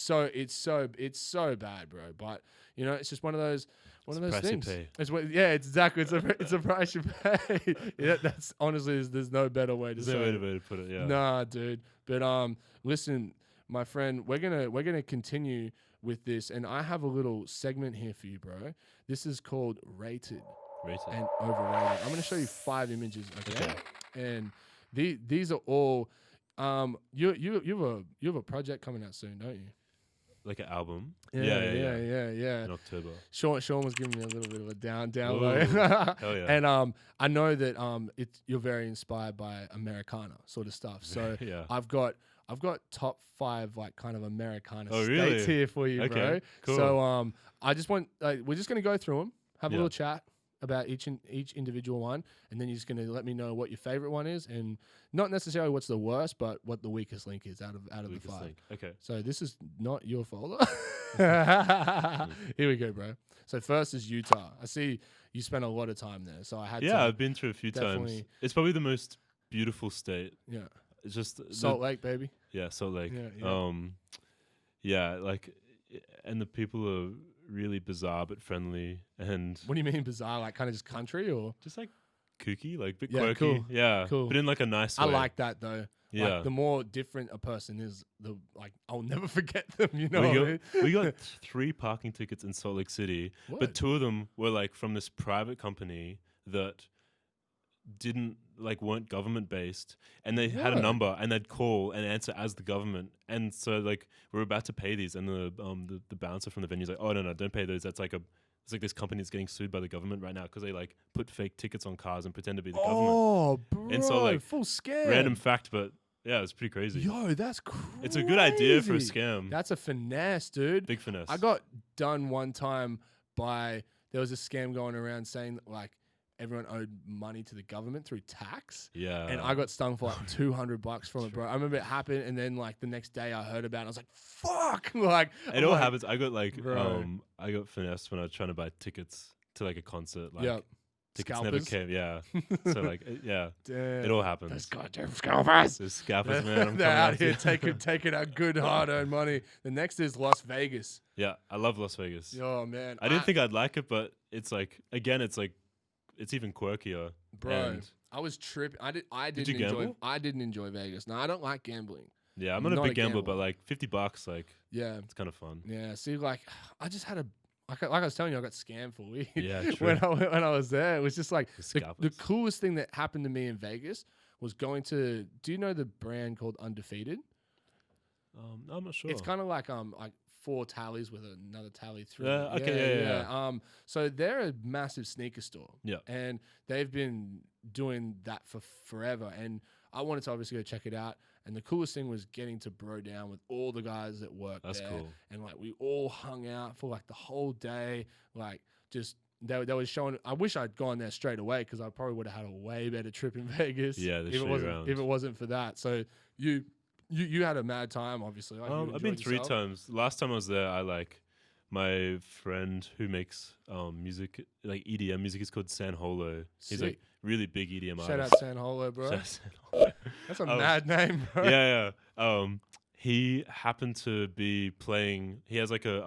so bad, bro. But you know, it's just one of those
Price you
things.
pay.
It's exactly. It's a price you pay. Yeah, that's honestly, there's no better way to
There's
say
no
it.
way to put it. Yeah.
Nah, dude. But listen, my friend, we're gonna continue with this, and I have a little segment here for you, bro. This is called Rated and Overrated. I'm gonna show you 5 images, okay? And these are all. You have a project coming out soon, don't you?
Like an album.
Yeah.
In October.
Sean was giving me a little bit of a down
Ooh,
low.
hell yeah.
And I know that you're very inspired by Americana sort of stuff. So
Yeah.
I've got top 5 like kind of Americana
Oh,
states
really?
here for you, bro.
Okay, cool.
So I just want we're just gonna go through them, have a
Yeah.
little chat about each individual one, and then you're just gonna let me know what your favorite one is, and not necessarily what's the worst, but what the weakest link is out of the
Weakest
5.
link. Okay.
So this is not your folder. Here we go, bro. So first is Utah. I see you spent a lot of time there, so I had
Yeah,
to.
I've been through a few times.
definitely-
It's probably the most beautiful state.
Yeah,
It's just
Salt Lake, baby.
Yeah, Salt Lake.
Yeah.
Yeah, like, and the people are really bizarre but friendly, and
What do you mean bizarre? Like kind of just country, or
just like kooky, like a bit
Yeah,
quirky.
cool,
Yeah,
cool.
but in like a nice way.
I like that though.
Yeah.
Like, the more different a person is, the like I'll never forget them. You know
we
what I
got,
mean?
we got 3 parking tickets in Salt Lake City,
What?
but 2 of them were like from this private company that weren't government based, and they had a
What?
number, and they'd call and answer as the government. And so like we're about to pay these, and the bouncer from the venue's like, oh no, don't pay those. It's like this company that's getting sued by the government right now because they like put fake tickets on cars and pretend to be the government.
Oh, bro,
And so, like,
full scam.
Random fact, but yeah, it's pretty crazy.
Yo, that's crazy.
It's a good idea for a scam.
That's a finesse, dude.
Big finesse.
I got done one time there was a scam going around saying that like everyone owed money to the government through tax.
Yeah.
And I got stung for like $200 from it, bro. I remember it happened, and then like the next day I heard about it. And I was like, "Fuck!" Like
it all happens. I got like
Bro.
I got finessed when I was trying to buy tickets to like a concert. Like
Yep.
tickets
Scalpers.
never came. Yeah. So like yeah,
Damn.
it all happens.
Those goddamn scalpers.
Those scalpers, man. I'm
They're
coming
out
after
here
you.
taking our good hard-earned money. The next is Las Vegas.
Yeah, I love Las Vegas.
Oh man,
I didn't think I'd like it, but it's like again, it's even quirkier.
bro.
And
I was tripping. I
Did
didn't
you
enjoy.
gamble?
I didn't enjoy Vegas. No, I don't like gambling.
yeah, I'm not a
Not
big
a
gambler,
gambler.
but like $50, like
Yeah,
it's kind of fun.
yeah. See, like I just had like I was telling you, I got scammed for weed.
Yeah, true.
when I was there, it was just like
The
the
scalpers.
coolest thing that happened to me in Vegas was going to. Do you know the brand called Undefeated?
I'm not sure.
It's kind of like 4 tallies with another tally through.
Yeah, okay, yeah.
So they're a massive sneaker store.
Yeah.
And they've been doing that for forever. And I wanted to obviously go check it out. And the coolest thing was getting to bro down with all the guys that work
That's
there.
cool.
And like we all hung out for like the whole day. Like just they was showing. I wish I'd gone there straight away because I probably would have had a way better trip in Vegas.
Yeah, they
if
show
it
you
wasn't
around.
if it wasn't for that. So you had a mad time, obviously. Like, you
I've been
enjoyed
3
yourself.
times. Last time I was there, I like my friend who makes music, like EDM music, is called San Holo. He's like
Sick.
really big EDM
Shout
artist.
out San Holo, bro.
Shout out San Holo.
That's a mad name, bro.
yeah. He happened to be playing. He has like a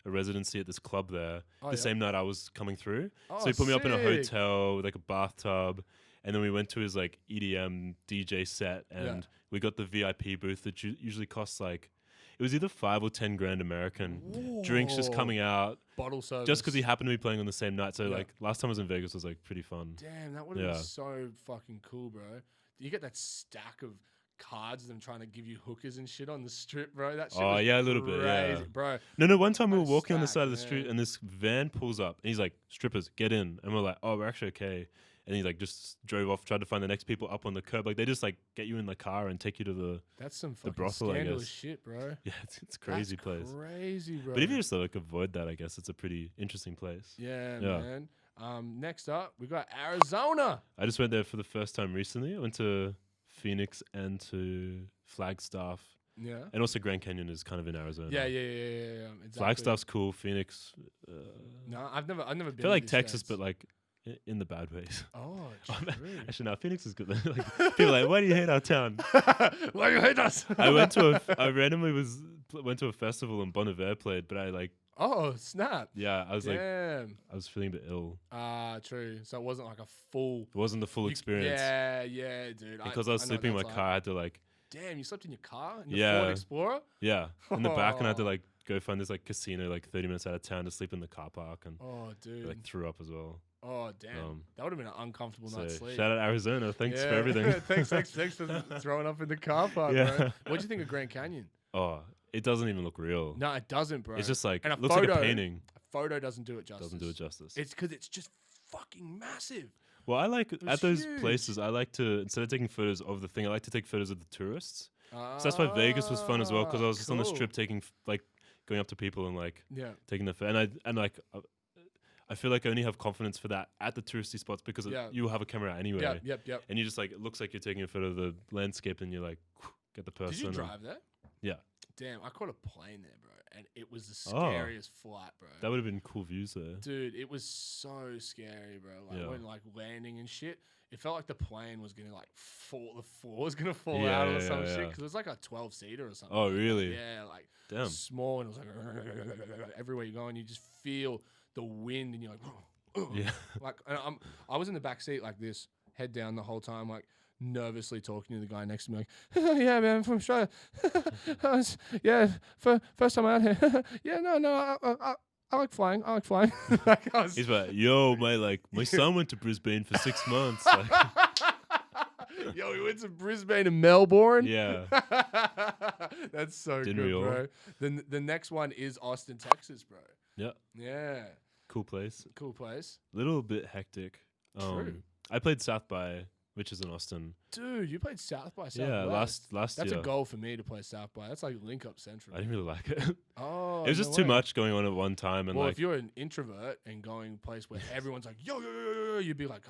residency at this club there.
Oh,
the
yeah.
same night I was coming through,
Oh,
so he put me up in a
sick.
hotel with like a bathtub, and then we went to his like EDM DJ set, and we got the VIP booth that usually costs like, it was either 5 or 10 grand American. Drinks just
Whoa.
coming out,
Bottle service.
just because he happened to be playing on the same night. So
Yeah.
like last time I was in Vegas was like pretty fun.
Damn, that would have
Yeah.
been so fucking cool, bro. You get that stack of cards, them trying to give you hookers and shit on the strip, bro. That shit
Oh,
was
yeah, a little bit, yeah.
crazy, bro.
No, one time we were
That's
walking on the
stacked,
side of the street
man.
and this van pulls up and he's like, strippers, get in. And we're like, oh, we're actually okay. and he like just drove off, tried to find the next people up on the curb. Like they just like get you in the car and take you to
That's some fucking
brothel, I
scandalous
guess.
shit, bro.
yeah, it's a crazy
That's
place.
Crazy, bro.
But if you just like avoid that, I guess it's a pretty interesting place.
yeah,
Yeah.
man. Next up, we got Arizona.
I just went there for the first time recently. I went to Phoenix and to Flagstaff,
Yeah.
and also Grand Canyon is kind of in Arizona.
Yeah. Exactly.
Flagstaff's cool. Phoenix,
No, I've never
I
been.
feel
to
like
these
Texas,
states.
but like in the bad ways.
Oh,
I'm-
true.
Actually, no, Phoenix is good. Like, people are like, why do you hate our town?
Why you hate us?
I randomly went to a festival and Bon Iver played, but I like,
Oh, snap.
I was like,
Damn.
I was feeling a bit ill.
True. So it wasn't like a full.
It wasn't the full experience.
Yeah, dude.
Because I was
know
sleeping in my
what that's
car, I had to like,
like. Damn, you slept in your car? In the
Yeah.
Ford Explorer?
in the back, and I had to
Oh.
like go find this like casino like 30 minutes out of town to sleep in the car park, and
Oh,
I,
dude.
like thro up as well.
Oh, damn. That would have been an uncomfortable
So
night's sleep.
shout out Arizona. Thanks for
Yeah.
everything.
thanks for throwing up in the car park,
Yeah.
bro. What'd you think of Grand Canyon?
Oh, it doesn't even look real.
No, it doesn't, bro.
It's just like
And a
looks like a
photo-
painting.
A photo doesn't do it justice.
Doesn't do it justice.
It's because it's just fucking massive.
Well, I like
was
at those
huge.
places. I like to, instead of taking photos of the thing, I like to take photos of the tourists. So that's why Vegas was fun as well, because I was just on the
cool.
strip taking like going up to people and like
Yeah.
taking the and like I feel like I only have confidence for that at the touristy spots because
Yeah.
you have a camera out anyway,
Yep.
and you just like it looks like you're taking a photo of the landscape and you're like get the person.
Did you
and-
drive there?
Yeah.
Damn, I caught a plane there, bro, and it was the
Oh.
scariest flight, bro.
That would have been cool views there.
Dude, it was so scary, bro. Like
Yeah.
when like landing and shit, it felt like the plane was gonna like fall. The floor was gonna fall
Yeah,
out or
yeah,
some
yeah.
shit because it was like a 12-seater or something.
Oh, really?
Yeah, like
Damn.
small, and it was like everywhere you go, and you just feel the wind, and you're like,
Yeah.
like and I was in the back seat like this, head down the whole time, like nervously talking to the guy next to me, like, yeah, man, I'm from Australia. First time out here. Yeah, no, I like flying. Like, I was,
He's like, yo, like my son went to Brisbane for 6 months. Like,
yo, we went to Brisbane and Melbourne.
yeah.
That's so
Didn't
good,
we all?
bro. Then the next one is Austin, Texas, bro.
Yeah.
Yeah,
Cool place.
cool place.
Little bit hectic.
True.
I played South by, which is in Austin.
Dude, you played South by Southwest.
Yeah, last
That's
year.
a goal for me to play South by. That's like Link Up Central.
I didn't really like it.
Oh,
It was
no
just too
way.
much going on at one time, and
Well,
like,
if you're an introvert and going a place where everyone's like, yo, you'd be like,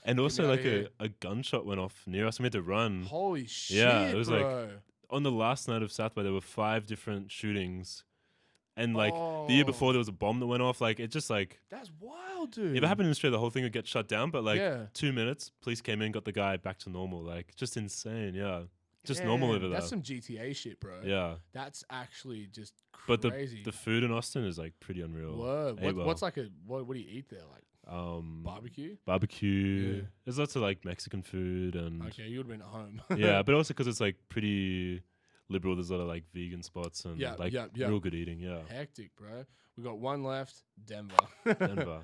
and also
me
like
outta here.
a gunshot went off near us. And we had to run.
holy shit,
Yeah, it was like-
bro.
On the last night of South by, there were 5 different shootings, and like the year before there was a bomb that went off. Like it just like
That's wild, dude.
if it happened in Australia, the whole thing would get shut down. But like
Yeah.
2 minutes, police came in, got the guy back to normal. Like just insane. Yeah, just normal
Damn,
over there.
That's some GTA shit, bro.
Yeah,
That's actually just
but
crazy.
the food in Austin is like pretty unreal.
Word.
Ate well.
What's like what do you eat there? Like
barbecue.
barbecue? Yeah.
There's lots of like Mexican food and
Okay, you would have been at home.
yeah, but also because it's like pretty liberal. There's a lot of like vegan spots and
Yeah,
like
yeah.
real good eating. Yeah,
Hectic, bro. We got one left, Denver.
Denver.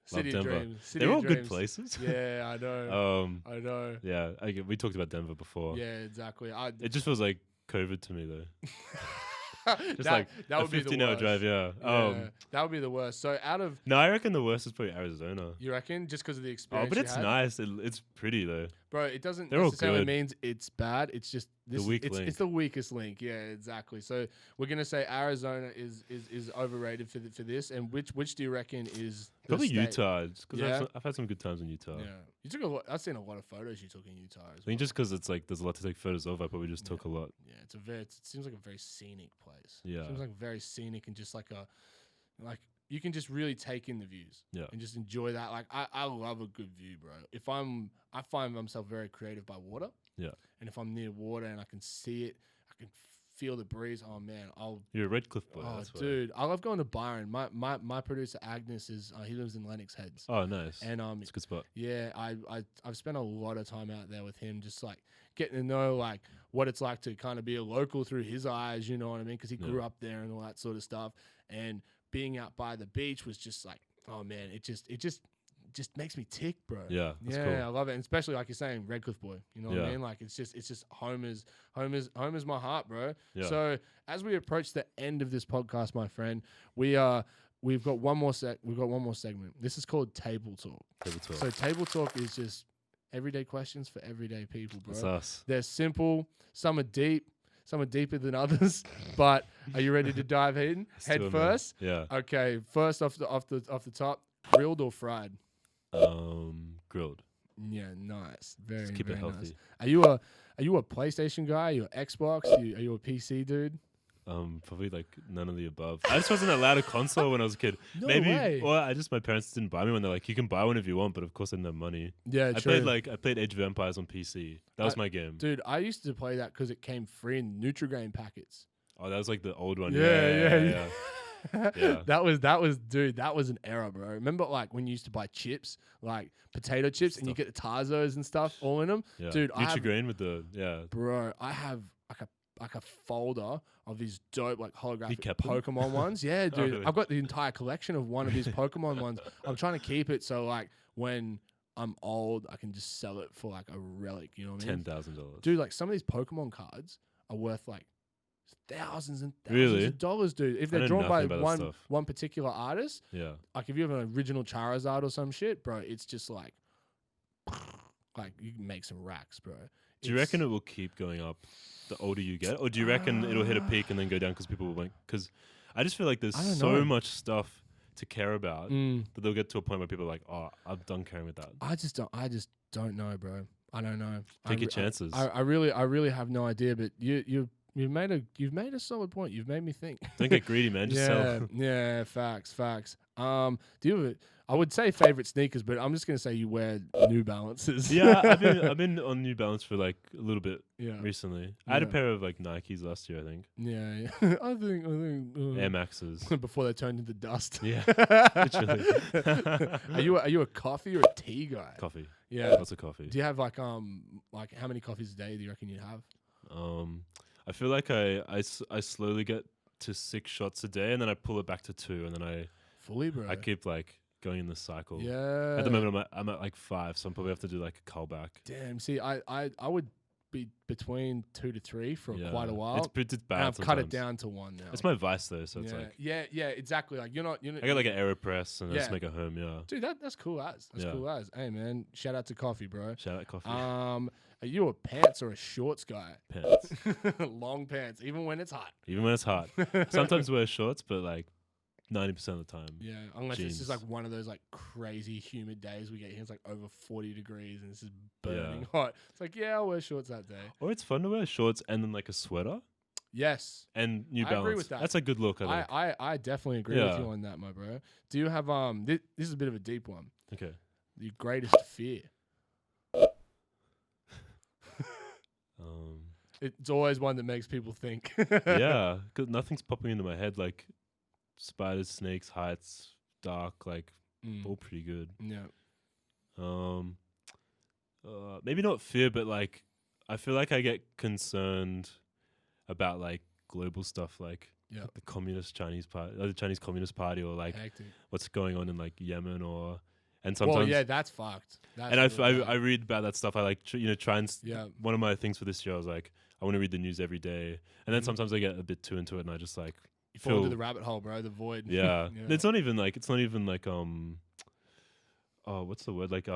City
Love
of
Denver.
Dreams. City
They're
of
all good
Dreams.
places.
Yeah, I know. I know.
Yeah, we talked about Denver before.
Yeah, exactly.
It just feels like COVID to me though. Just
that,
like
that
a
would be the
15-hour
worst.
drive. Yeah.
Yeah, that would be the worst. So out of
No, I reckon the worst is probably Arizona.
you reckon just because of the
Oh,
experience?
but
you
it's
had?
nice. It's pretty though.
Bro, it doesn't
They're all
necessarily
good.
means it's bad. It's just this
weak
it's,
link.
it's the weakest link. Yeah, exactly. So we're gonna say Arizona is overrated for this. And which do you reckon is the
Probably
state?
Utah, because
Yeah?
I've had some good times in Utah.
Yeah, you took a lot. I've seen a lot of photos you took in Utah as
I
well.
think just because it's like there's a lot to take photos of, I probably just took a lot.
Yeah, it seems like a very scenic place.
Yeah.
Seems like very scenic and just like you can just really take in the views.
Yeah.
And just enjoy that. Like I love a good view, bro. I find myself very creative by water.
Yeah.
And if I'm near water and I can see it, I can feel the breeze. Oh man,
You're a Redcliffe boy.
oh
that's why.
dude, I love going to Byron. My producer Agnes is he lives in Lennox Heads.
Oh, nice.
And
It's a good spot.
yeah, I've spent a lot of time out there with him, just like getting to know like what it's like to kind of be a local through his eyes, you know what I mean? Because he grew up there and all that sort of stuff. And being out by the beach was just like, oh man, it just makes me tick, bro.
Yeah, that's
yeah,
cool.
I love it, and especially like you're saying, Redcliffe boy. You know what I
Yeah.
mean? Like it's just home is my heart, bro.
Yeah.
So as we approach the end of this podcast, my friend, we we've got one more segment. This is called Table Talk.
Table talk.
So Table Talk is just everyday questions for everyday people, bro.
That's us.
They're simple. Some are deep. Some are deeper than others. But are you ready to dive in head first?
Yeah.
Okay. First off the top, grilled or fried?
Grilled.
Yeah, nice. Very,
Just keep
very
it healthy.
nice. Are you a PlayStation guy? Are you an Xbox? Are you a PC dude?
Probably like none of the above. I just wasn't allowed a console when I was a kid.
No
Maybe,
way.
or my parents didn't buy me one. They're like, you can buy one if you want, but of course I didn't have money.
Yeah,
I
true.
played Age of Empires on PC. That was my game.
Dude, I used to play that because it came free in Nutrigrain packets.
Oh, that was like the old one.
Yeah.
Yeah.
That was an era, bro. Remember like when you used to buy chips, like potato chips, and you get the Tarzos and stuff all in them?
Yeah.
Dude,
Nutrigrain with the
bro, I have like a folder of these dope like holographic
kept them?
Pokemon ones. Yeah, dude.
really?
I've got the entire collection of one of these Pokemon ones. I'm trying to keep it so like when I'm old, I can just sell it for like a relic, you know what I mean?
$10,000.
Dude, like some of these Pokemon cards are worth like thousands and thousands
Really?
of dollars, dude. If
I
they're
know
drawn by
nothing about that stuff.
one particular artist,
Yeah.
like if you have an original Charizard or some shit, bro, it's just like you can make some racks, bro.
Do you reckon it will keep going up the older you get, or do you reckon it'll hit a peak and then go down because people will? Because I just feel like there's
I don't
so
know.
much stuff to care about that they'll get to a point where people are like, "Oh, I'm done caring with that."
I just don't know, bro. I don't know.
Take your chances.
I really have no idea. But you've made a solid point. You've made me think.
Don't get greedy, man. Just sell.
Yeah, facts. Do you have I would say favorite sneakers, but I'm just gonna say you wear New Balances.
Yeah, I've been on New Balance for like a little bit
Yeah.
recently. I had a pair of like Nikes last year, I think.
Yeah. I think
Air Maxes.
before they turned into dust.
Yeah, literally.
Are you a coffee or a tea guy?
Coffee.
Yeah.
Lots of coffee.
Do you have like how many coffees a day do you reckon you have?
I feel like I slowly get to 6 shots a day, and then I pull it back to 2, and then
Fully, bro.
I keep like going in the cycle.
Yeah.
At the moment, I'm at like 5, so I'm probably have to do like a callback.
Damn. See, I would be between 2 to 3 for
Yeah.
quite a while.
It's bad.
and I've cut it
sometimes.
down to 1 now.
It's my vice though, so it's
yeah.
like
yeah, exactly. Like you're not.
I got like an AeroPress and I just
Yeah.
make it home. Yeah.
Dude, that's cool as. That's
Yeah.
cool as. Hey man, shout out to coffee, bro.
Shout out coffee.
Are you a pants or a shorts guy?
Pants.
Long pants, even when it's hot.
Even when it's hot. Sometimes wear shorts, but like 90% of the time.
Yeah, unless it's just
Jeans.
like one of those like crazy humid days we get here. It's like over 40 degrees and it's just burning hot. It's like, yeah, I'll wear shorts that day.
Or it's fun to wear shorts and then like a sweater
Yes.
and New
I
Balance.
agree with that.
That's a good look, I think.
I definitely agree with
Yeah.
you on that, my bro. Do you have this is a bit of a deep one.
Okay.
Your greatest fear? It's always one that makes people think.
Yeah, because nothing's popping into my head. Like spiders, snakes, heights, dark, like all pretty good.
Yeah.
Maybe not fear, but like I feel like I get concerned about like global stuff, like
Yeah.
the communist Chinese party, the Chinese Communist Party, or like
Hectic.
what's going on in like Yemen, and sometimes.
Well, yeah, that's fucked. That's
And
really
I read about that stuff. I like try and
Yeah.
One of my things for this year, I was like, I want to read the news every day, and then sometimes I get a bit too into it, and I just like
You fall into the rabbit hole, bro. The void.
yeah.
Yeah.
It's not even like what's the word, like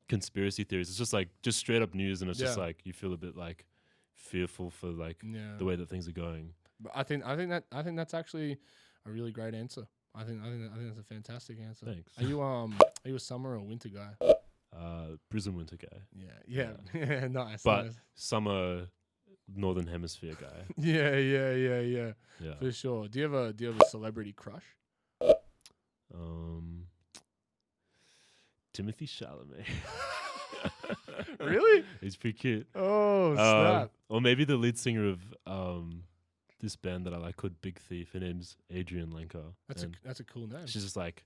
conspiracy theories. It's just like just straight up news, and it's just
Yeah.
like you feel a bit like fearful for like
Yeah.
the way that things are going.
But I think that's actually a really great answer. I think that's a fantastic answer.
Thanks.
Are you a summer or winter guy?
Brisbane winter guy,
Yeah. Nice.
but
nice.
summer northern hemisphere guy.
Yeah.
Yeah.
For sure. Do you have a celebrity crush?
Timothy Chalamet.
Really?
He's pretty cute.
Oh snap!
Or maybe the lead singer of this band that I like called Big Thief. Her name's Adrian Lenker.
That's a cool name.
She's just like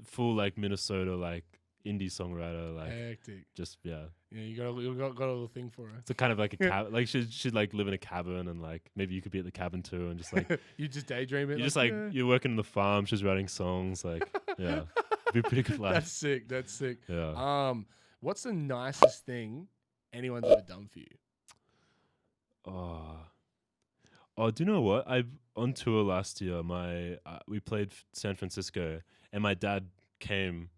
full like Minnesota like indie songwriter, like
Hectic.
just yeah.
Yeah, you got a little thing for her.
It's a kind of like a like she'd like live in a cabin, and like maybe you could be at the cabin too, and just like
You just daydream it.
you're just like you're working on the farm. She's writing songs, like yeah, it'd be a pretty good life.
That's sick. That's sick.
Yeah.
What's the nicest thing anyone's ever done for you?
Oh, Oh, do you know what? I on tour last year. We played San Francisco, and my dad came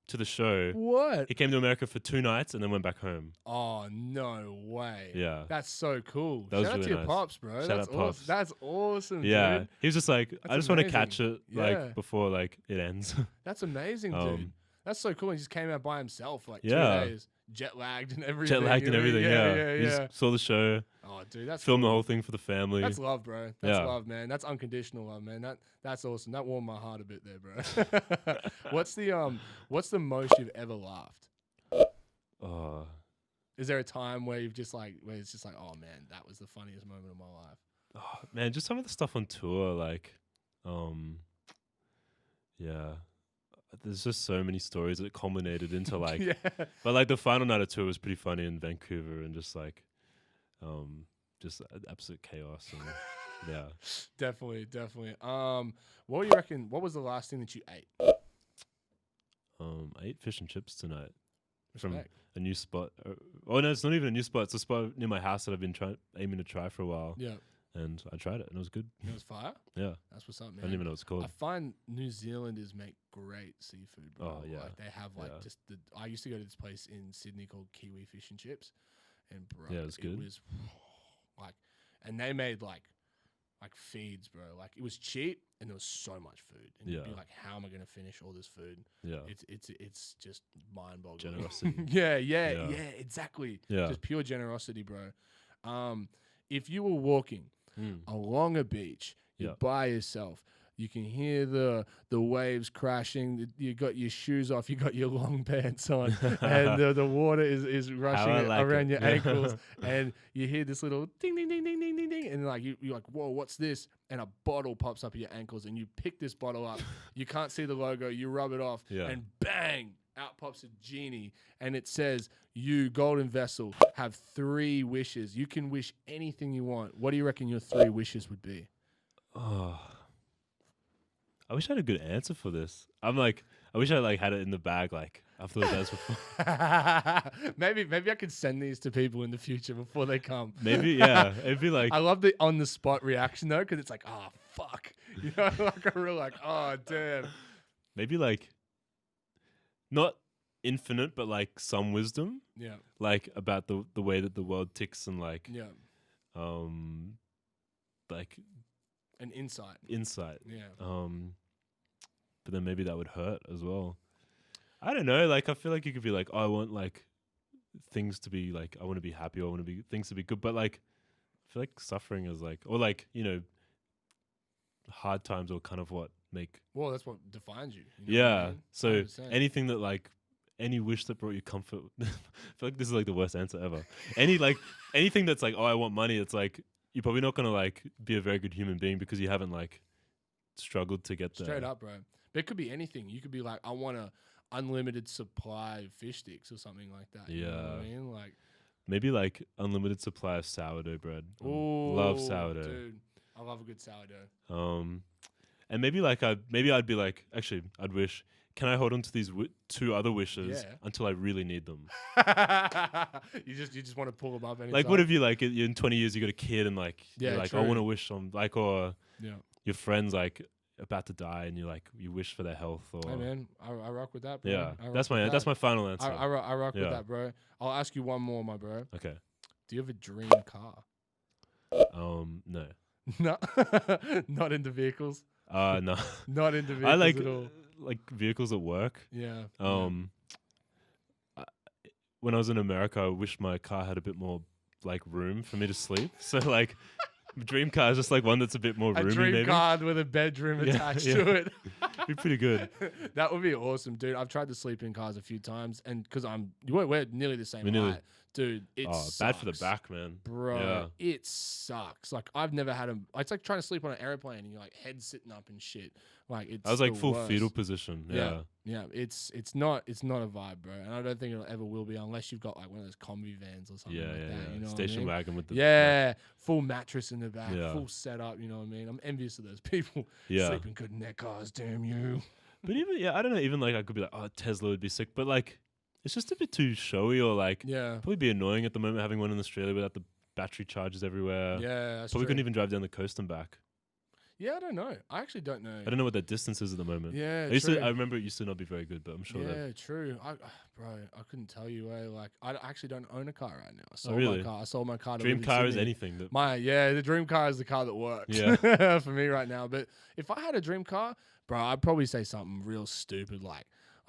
to the show.
What?
He came to America for 2 nights and then went back home.
Oh, no way.
Yeah.
That's so cool.
That was
Shout out
really
to your
nice.
pops, bro.
Shout
That's
out
awesome.
pops.
That's awesome,
Yeah,
dude.
he was just like, I just want to
amazing.
catch it
Yeah.
before like it ends.
That's amazing, dude. That's so cool. He just came out by himself, like 2
Yeah.
days, jet lagged and everything.
Jet lagged and everything. Yeah, He
yeah.
just saw the show,
Oh, dude, that's
filmed the
cool.
whole thing for the family.
That's love, bro. That's
Yeah.
love, man. That's unconditional love, man. That's awesome. That warmed my heart a bit there, bro. What's the most you've ever laughed?
Oh,
Is there a time where it's just like, oh man, that was the funniest moment of my life?
oh, man, just some of the stuff on tour, like, yeah. There's just so many stories that culminated into like,
Yeah.
but like the final night of tour was pretty funny in Vancouver and just like, absolute chaos and yeah.
Definitely. What do you reckon? What was the last thing that you ate?
I ate fish and chips tonight from
Respect.
a new spot. Oh no, it's not even a new spot. It's a spot near my house that I've been aiming to try for a while.
Yeah.
And I tried it and it was good.
It was fire.
Yeah.
That's what's up, man.
I don't even know what it's called.
I find New Zealanders make great seafood, bro.
Oh, yeah.
Like they have like
Yeah.
just I used to go to this place in Sydney called Kiwi Fish and Chips, and bro,
Yeah, it was good.
It was like, and they made like feeds, bro. Like it was cheap and there was so much food, and you'd be
Yeah.
like, how am I gonna finish all this food?
Yeah.
It's just mind boggling.
Generosity.
yeah,
Yeah.
exactly.
Yeah.
Just pure generosity, bro. If you were walking along a beach, you're
Yeah.
by yourself, you can hear the waves crashing. You got your shoes off, you got your long pants on, and the water is rushing
like
around
it.
your ankles, and you hear this little ding ding ding ding ding ding ding, and like you're like, whoa, what's this? And a bottle pops up at your ankles, and you pick this bottle up. You can't see the logo. You rub it off,
Yeah.
and bang! Out pops a genie, and it says, "You, golden vessel, have 3 wishes. You can wish anything you want. What do you reckon your 3 wishes would be?"
Oh, I wish I had a good answer for this. I'm like, I wish I like had it in the bag. Like I've thought of that before.
maybe I could send these to people in the future before they come.
Maybe, yeah. It'd be like,
I love the on the spot reaction though, because it's like, oh fuck, you know, like a real like, oh damn.
maybe like, not infinite, but like some wisdom,
Yeah,
like about the way that the world ticks and like,
yeah,
like
an insight.
insight.
Yeah,
But then maybe that would hurt as well. I don't know. Like, I feel like you could be like, oh, I want like things to be like, I want to be happy. Or I want to be things to be good. But like, I feel like suffering is like, or like, you know, hard times are kind of what make.
well, that's what defines you. You know what I
Yeah.
mean?
So
100%.
anything that like, any wish that brought you comfort. I feel like this is like the worst answer ever. Anything that's like, oh, I want money. It's like, you're probably not going to like be a very good human being because you haven't like struggled to get there.
Straight up, bro. But it could be anything. You could be like, I want a unlimited supply of fish sticks or something like that. You know what I
Yeah.
mean? Like,
Maybe like unlimited supply of sourdough bread.
ooh,
Love sourdough.
dude. I love a good sourdough.
And maybe like I'd be like, actually, I'd wish, can I hold on to these 2 other wishes
Yeah.
until I really need them?
you just want to pull them up anytime.
Like, what if you like in 20 years you got a kid and like
Yeah,
you're like,
true.
I want to wish on like, or
Yeah.
your friend's like about to die and you wish for their health or
Hey man, I rock with that, bro.
yeah.
I rock
That's
with
my final answer.
I rock with
Yeah.
that, bro. I'll ask you one more, my bro.
Okay.
Do you have a dream car?
No.
No, not into vehicles.
No.
Not into vehicles
I like
at all.
vehicles at work.
Yeah.
When I was in America, I wish my car had a bit more like room for me to sleep. So like, dream car is just like one that's a bit more
A
roomy.
dream
Maybe
car with a bedroom
Yeah,
attached
yeah.
to it.
be pretty good.
That would be awesome, dude. I've tried to sleep in cars a few times, and because we're nearly the same
We're nearly-
height, dude. It
Bad for the
sucks.
back, man.
Bro,
Yeah.
it sucks. Like I've never had it's like trying to sleep on an airplane and you're like head sitting up and shit. Like it's
I was like
the
full
worst.
fetal position. Yeah.
Yeah. It's not a vibe, bro. And I don't think it ever will be unless you've got like one of those combi vans or something
Yeah.
like that. You know
Station
what I mean?
wagon with the
Yeah, full mattress in the back,
Yeah.
full setup. You know what I mean? I'm envious of those people
Yeah.
sleeping good in their cars. Damn you.
But even I don't know. Even like I could be like, oh, Tesla would be sick, but like it's just a bit too showy or like
Yeah.
probably be annoying at the moment having one in Australia without battery charges everywhere.
Yeah, that's
Probably
true.
couldn't even drive down the coast and back.
Yeah, I don't know. I actually don't know.
I don't know what the distance is at the moment.
Yeah,
I
true.
remember it used to not be very good, but I'm sure that.
Yeah, true. Bro, I couldn't tell you. Like, I actually don't own a car right now. I sold
really?
my car. I sold my car. To
Dream
live in
car is
Sydney.
anything. That
The dream car is the car that works.
Yeah.
For me right now. But if I had a dream car, bro, I'd probably say something real stupid like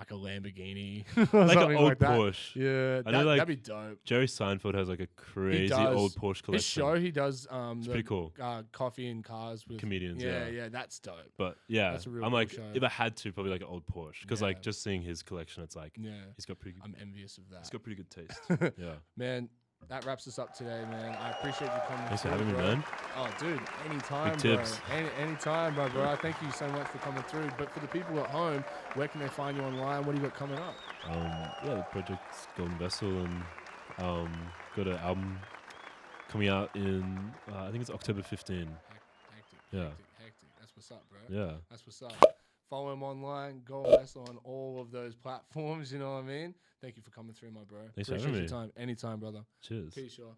a Lamborghini, or
like an
something
old
like that.
Porsche.
Yeah,
I know, like,
that'd be dope.
Jerry Seinfeld has like a crazy
does.
old Porsche collection.
His show, he does
It's pretty cool.
Coffee and cars with
Comedians.
Yeah, that's dope.
But yeah,
That's a real
I'm
cool
like,
show.
if I had to, probably like an old Porsche, because
Yeah.
like just seeing his collection, it's like
Yeah,
he's got pretty.
I'm envious of that.
He's got pretty good taste. Yeah.
Man, that wraps us up today, man. I appreciate you coming.
Thanks for
through,
having me,
bro.
man.
Oh, dude, anytime,
Big
bro.
tips.
Anytime, bro. Thank you so much for coming through. But for the people at home, where can they find you online? What do you got coming up?
Yeah, the project's Golden Vessel, and got an album coming out in I think it's October 15.
Hectic.
Yeah.
Hectic. That's what's up, bro.
Yeah.
That's what's up. Follow him online, Golden Vessel on all of those platforms. You know what I mean? Thank you for coming through, my bro.
Thanks for
Appreciate
having
your
me.
time. Anytime, brother.
Cheers.
Peace, y'all.